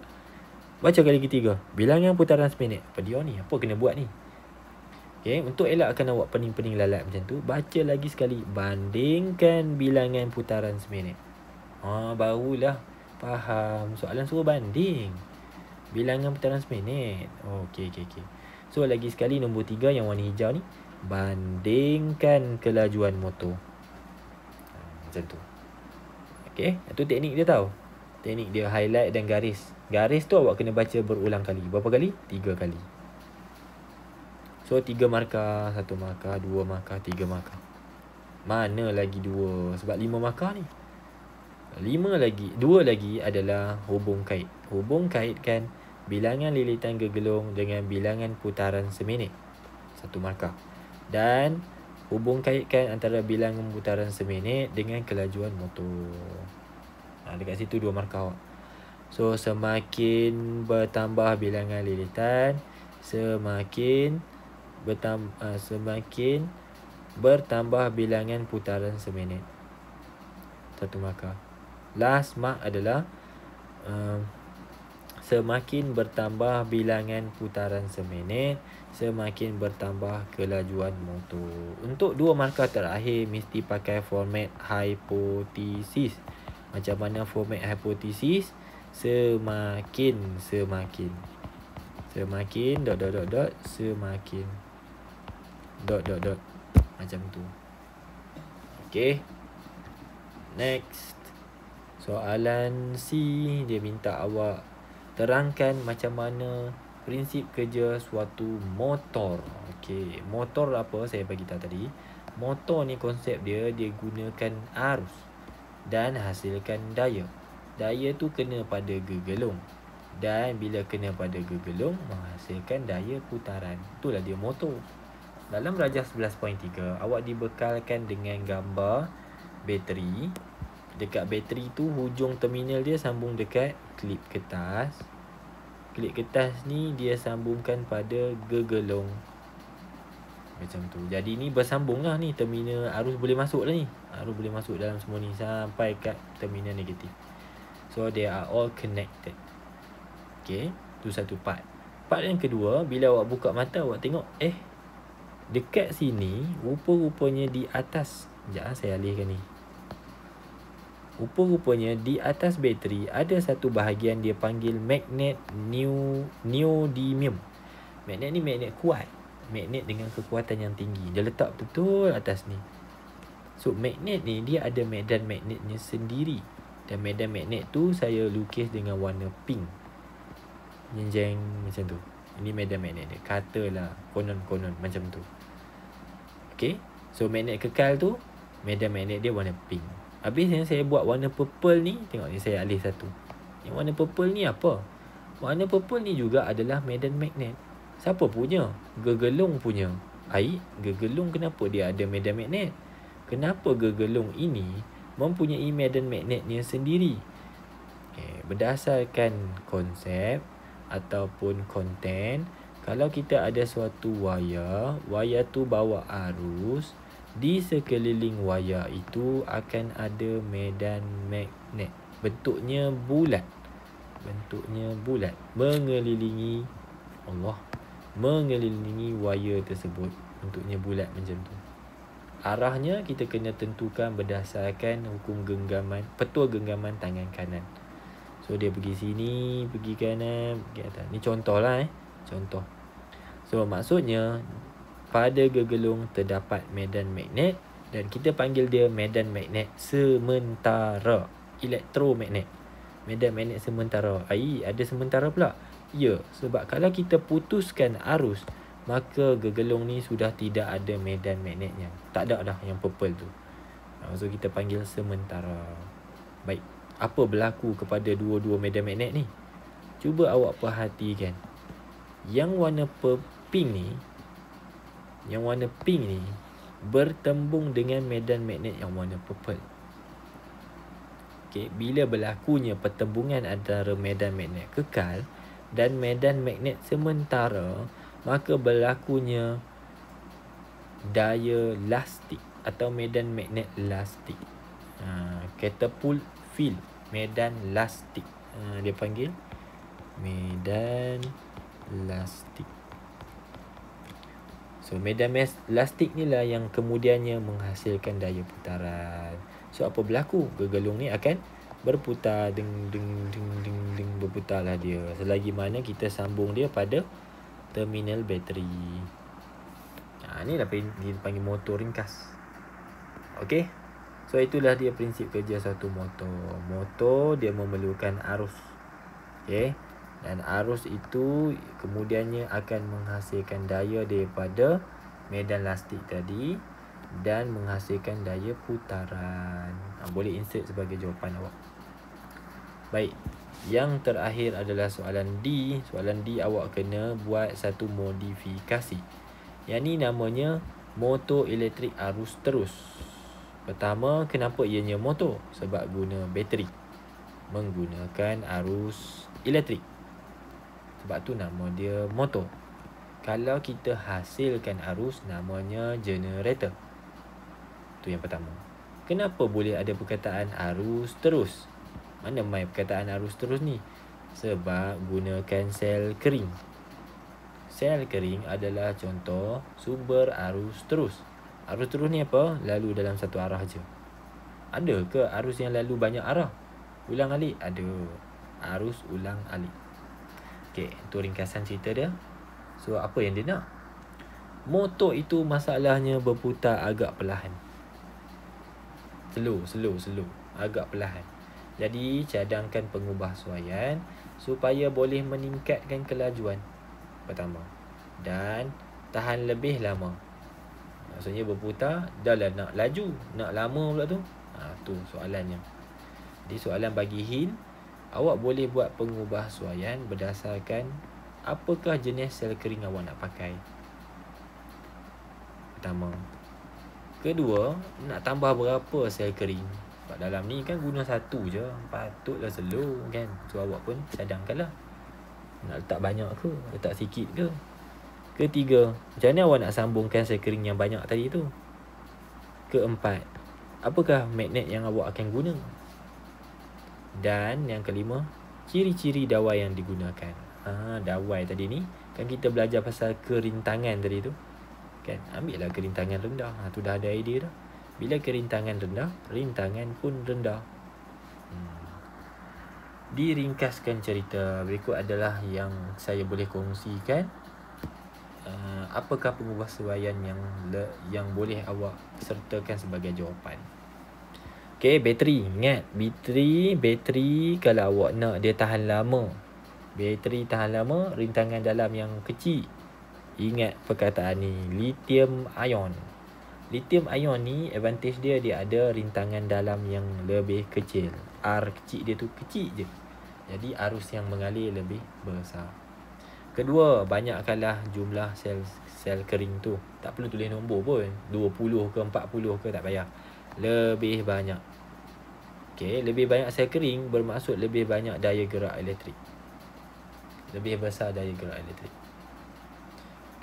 Baca kali ketiga, bilangan putaran seminit. Apa dia ni? Apa kena buat ni? Okay, untuk elakkan awak pening-pening lalat macam tu, baca lagi sekali, bandingkan bilangan putaran seminit. Barulah faham. Soalan suruh banding bilangan putaran seminit. Okay. So lagi sekali nombor 3 yang warna hijau ni, bandingkan kelajuan motor. Macam tu. Okay, itu teknik dia tau. Teknik dia highlight dan garis. Garis tu awak kena baca berulang kali. Berapa kali? 3 kali. So 3 markah, 1 markah, 2 markah, 3 markah. Mana lagi 2? Sebab 5 markah ni. 2 lagi adalah hubung kait. Hubung kaitkan bilangan lilitan gegelung dengan bilangan putaran seminit. 1 markah. Dan hubung kaitkan antara bilangan putaran seminit dengan kelajuan motor. Dekat situ 2 markah awak. So, semakin bertambah bilangan lilitan, semakin bertambah bilangan putaran seminit. 1 markah. Last mark adalah semakin bertambah bilangan putaran seminit, semakin bertambah kelajuan motor. Untuk 2 markah terakhir mesti pakai format hipotesis. Macam mana format hipotesis? Semakin semakin macam tu. Okay, next. Soalan C, dia minta awak terangkan macam mana prinsip kerja suatu motor. Okey, motor apa saya bagi tahu tadi. Motor ni konsep dia gunakan arus dan hasilkan daya. daya tu kena pada gegelung. Dan bila kena pada gegelung, menghasilkan daya putaran. Itulah dia motor. Dalam rajah 11.3, awak dibekalkan dengan gambar bateri. Dekat bateri tu, hujung terminal dia sambung dekat klip kertas. Klip kertas ni dia sambungkan pada gegelung. Macam tu. Jadi ni bersambung lah ni. Terminal arus boleh masuk dah ni. Arus boleh masuk dalam semua ni sampai kat terminal negatif. So they are all connected. Okay, tu satu part. Part yang kedua, bila awak buka mata, awak tengok dekat sini rupa-rupanya di atas. Sekejap saya alihkan ni. Rupa-rupanya di atas bateri ada satu bahagian dia panggil magnet neodymium. Magnet ni magnet kuat. Magnet dengan kekuatan yang tinggi. Dia letak betul atas ni. So magnet ni dia ada medan magnetnya sendiri. Dan medan magnet tu saya lukis dengan warna pink. Jenjeng macam tu. Ini medan magnet dia. Katalah konon-konon macam tu. Okay. So magnet kekal tu, medan magnet dia warna pink. Habis yang saya buat warna purple ni, tengok ni saya alih satu. Yang warna purple ni apa? Warna purple ni juga adalah medan magnet. Siapa punya? Gegelung punya. Gegelung kenapa dia ada medan magnet? Kenapa gegelung ini mempunyai medan magnetnya sendiri? Berdasarkan konsep ataupun konten, kalau kita ada suatu wayar tu bawa arus, di sekeliling wayar itu akan ada medan magnet. Bentuknya bulat. Mengelilingi wayar tersebut. Bentuknya bulat macam tu. Arahnya kita kena tentukan berdasarkan hukum genggaman, petua genggaman tangan kanan. So dia pergi sini, pergi kanan, pergi atas. Ni contoh lah contoh. So maksudnya pada gegelung terdapat medan magnet dan kita panggil dia medan magnet sementara, elektromagnet. Medan magnet sementara. Ada sementara pula. Ya, sebab kalau kita putuskan arus, maka gegelung ni sudah tidak ada medan magnetnya. Tak ada dah yang purple tu. So kita panggil sementara. Baik. Apa berlaku kepada dua-dua medan magnet ni? Cuba awak perhatikan. Yang warna pink ni bertembung dengan medan magnet yang warna purple. Okay, bila berlakunya pertembungan antara medan magnet kekal dan medan magnet sementara, maka berlakunya daya lastik atau medan magnet lastik. Catapult field, medan lastik. Dia panggil medan lastik. So medan lastik ni lah yang kemudiannya menghasilkan daya putaran. So apa berlaku? Gegelung ni akan berputar, berputarlah dia selagi mana kita sambung dia pada terminal bateri. Ni lah dipanggil motor ringkas. Okey. So itulah dia prinsip kerja satu motor. Motor dia memerlukan arus. Okey. Dan arus itu kemudiannya akan menghasilkan daya daripada medan lastik tadi dan menghasilkan daya putaran. Boleh insert sebagai jawapan awak. Baik. Yang terakhir adalah soalan D. Soalan D awak kena buat satu modifikasi. Yang ni namanya motor elektrik arus terus. Pertama, kenapa ianya motor? Sebab guna bateri. Menggunakan arus elektrik. Sebab tu nama dia motor. Kalau kita hasilkan arus, namanya generator. Tu yang pertama. Kenapa boleh ada perkataan arus terus? Mana mai perkataan arus terus ni? Sebab gunakan sel kering. Sel kering adalah contoh sumber arus terus. Arus terus ni apa? Lalu dalam satu arah je. Ada ke arus yang lalu banyak arah? Ulang alik? Ada. Arus ulang alik. Okey, itu ringkasan cerita dia. So, apa yang dia nak? Motor itu masalahnya berputar agak perlahan. Slow. Agak perlahan. Jadi, cadangkan pengubah suaian supaya boleh meningkatkan kelajuan. Pertama. Dan tahan lebih lama. Maksudnya berputar, dah lah nak laju, nak lama pula tu. Tu soalannya. Jadi soalan bagi hint, Awak boleh buat pengubahsuaian berdasarkan apakah jenis sel kering awak nak pakai. Pertama. Kedua, nak tambah berapa sel kering. Sebab dalam ni kan guna satu je, patutlah slow kan. So awak pun cadangkanlah. Nak letak banyak ke, letak sikit ke. Ketiga, macam mana awak nak sambungkan sel kering yang banyak tadi tu. Keempat, apakah magnet yang awak akan guna. Dan yang kelima, ciri-ciri dawai yang digunakan. Dawai tadi ni kan kita belajar pasal kerintangan tadi tu kan. Ambil lah kerintangan rendah. Tu dah ada idea dah. Bila kerintangan rendah, rintangan pun rendah. Diringkaskan cerita, berikut adalah yang saya boleh kongsikan. Apakah pengubahsuaian yang boleh awak sertakan sebagai jawapan. Okay, bateri. Ingat, bateri kalau awak nak dia tahan lama. Bateri tahan lama, rintangan dalam yang kecil. Ingat perkataan ni, lithium ion. Lithium ion ni advantage dia ada rintangan dalam yang lebih kecil. R kecil dia tu kecil je. Jadi arus yang mengalir lebih besar. Kedua, banyakkanlah jumlah sel kering tu. Tak perlu tulis nombor pun. 20 ke 40 ke tak payah. Lebih banyak. Okey, lebih banyak sel kering bermaksud lebih banyak daya gerak elektrik. Lebih besar daya gerak elektrik.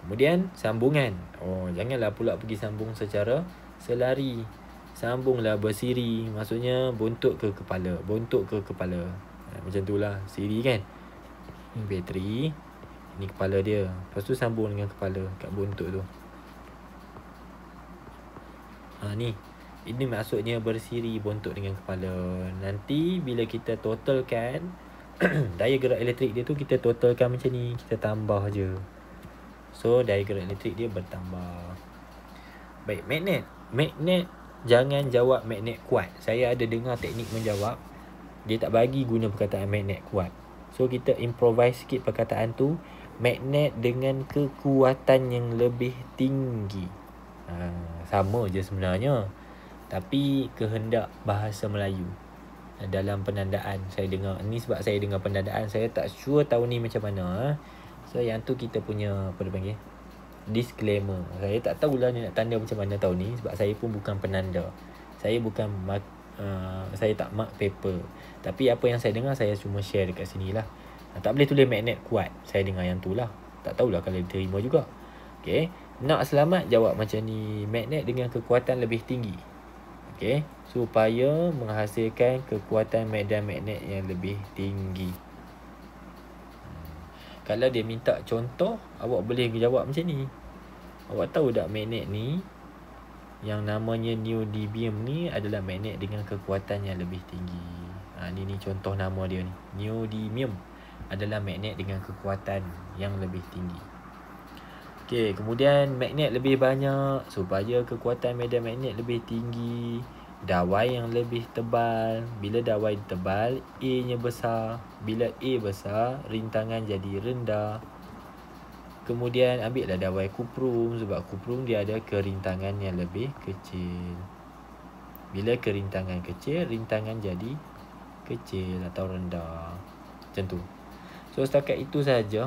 Kemudian sambungan. Janganlah pula pergi sambung secara selari. Sambunglah bersiri. Maksudnya bontot ke kepala. Macam tu lah siri kan. Ini bateri. Ini kepala dia. Lepas tu sambung dengan kepala kat bontot tu. Ni. Ini maksudnya bersiri bontot dengan kepala. Nanti bila kita totalkan daya gerak elektrik dia tu, kita totalkan macam ni. Kita tambah je. So daya gerak elektrik dia bertambah. Baik, magnet. Magnet, jangan jawab magnet kuat. Saya ada dengar teknik menjawab, dia tak bagi guna perkataan magnet kuat. So kita improvise sikit perkataan tu. Magnet dengan kekuatan yang lebih tinggi. Sama je sebenarnya, tapi kehendak bahasa Melayu dalam penandaan saya dengar. Ni sebab saya dengar penandaan, saya tak sure tahun ni macam mana. So yang tu kita punya apa dia panggil, disclaimer. Saya tak tahulah ni nak tanda macam mana tahun ni, sebab saya pun bukan penanda. Saya bukan saya tak mark paper. Tapi apa yang saya dengar, saya cuma share dekat sini lah. Tak boleh tulis magnet kuat. Saya dengar yang tu lah. Tak tahulah kalau diterima juga. Okay, nak selamat jawab macam ni. Magnet dengan kekuatan lebih tinggi. Okay, supaya menghasilkan kekuatan medan magnet yang lebih tinggi. Kalau dia minta contoh, awak boleh jawab macam ni. Awak tahu tak magnet ni, yang namanya neodymium ni adalah magnet dengan kekuatan yang lebih tinggi. Ni contoh nama dia ni. Neodymium adalah magnet dengan kekuatan yang lebih tinggi. Okey, kemudian magnet lebih banyak supaya kekuatan medan magnet lebih tinggi. Dawai yang lebih tebal. Bila dawai tebal, A-nya besar. Bila A besar, rintangan jadi rendah. Kemudian ambillah dawai kuprum, sebab kuprum dia ada kerintangan yang lebih kecil. Bila kerintangan kecil, rintangan jadi kecil atau rendah. Macam tu. So setakat itu saja.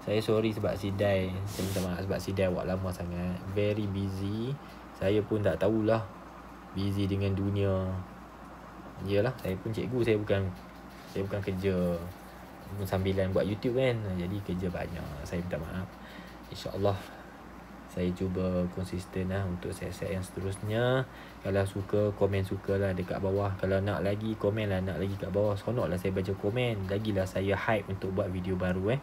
Saya sorry sebab sidai. Saya minta maaf sebab sidai awak lama sangat. Very busy. Saya pun tak tahulah. Busy dengan dunia. Yalah, saya pun cikgu. Saya bukan kerja sambilan buat YouTube kan. Jadi kerja banyak. Saya minta maaf. InsyaAllah saya cuba konsisten lah untuk set-set yang seterusnya. Kalau suka, komen sukalah dekat bawah. Kalau nak lagi, komen lah. Nak lagi kat bawah. Seronok lah saya baca komen. Lagilah saya hype untuk buat video baru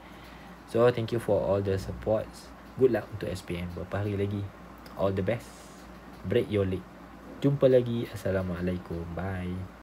So thank you for all the supports. Good luck untuk SPM. Berapa hari lagi. All the best. Break your leg. Jumpa lagi. Assalamualaikum. Bye.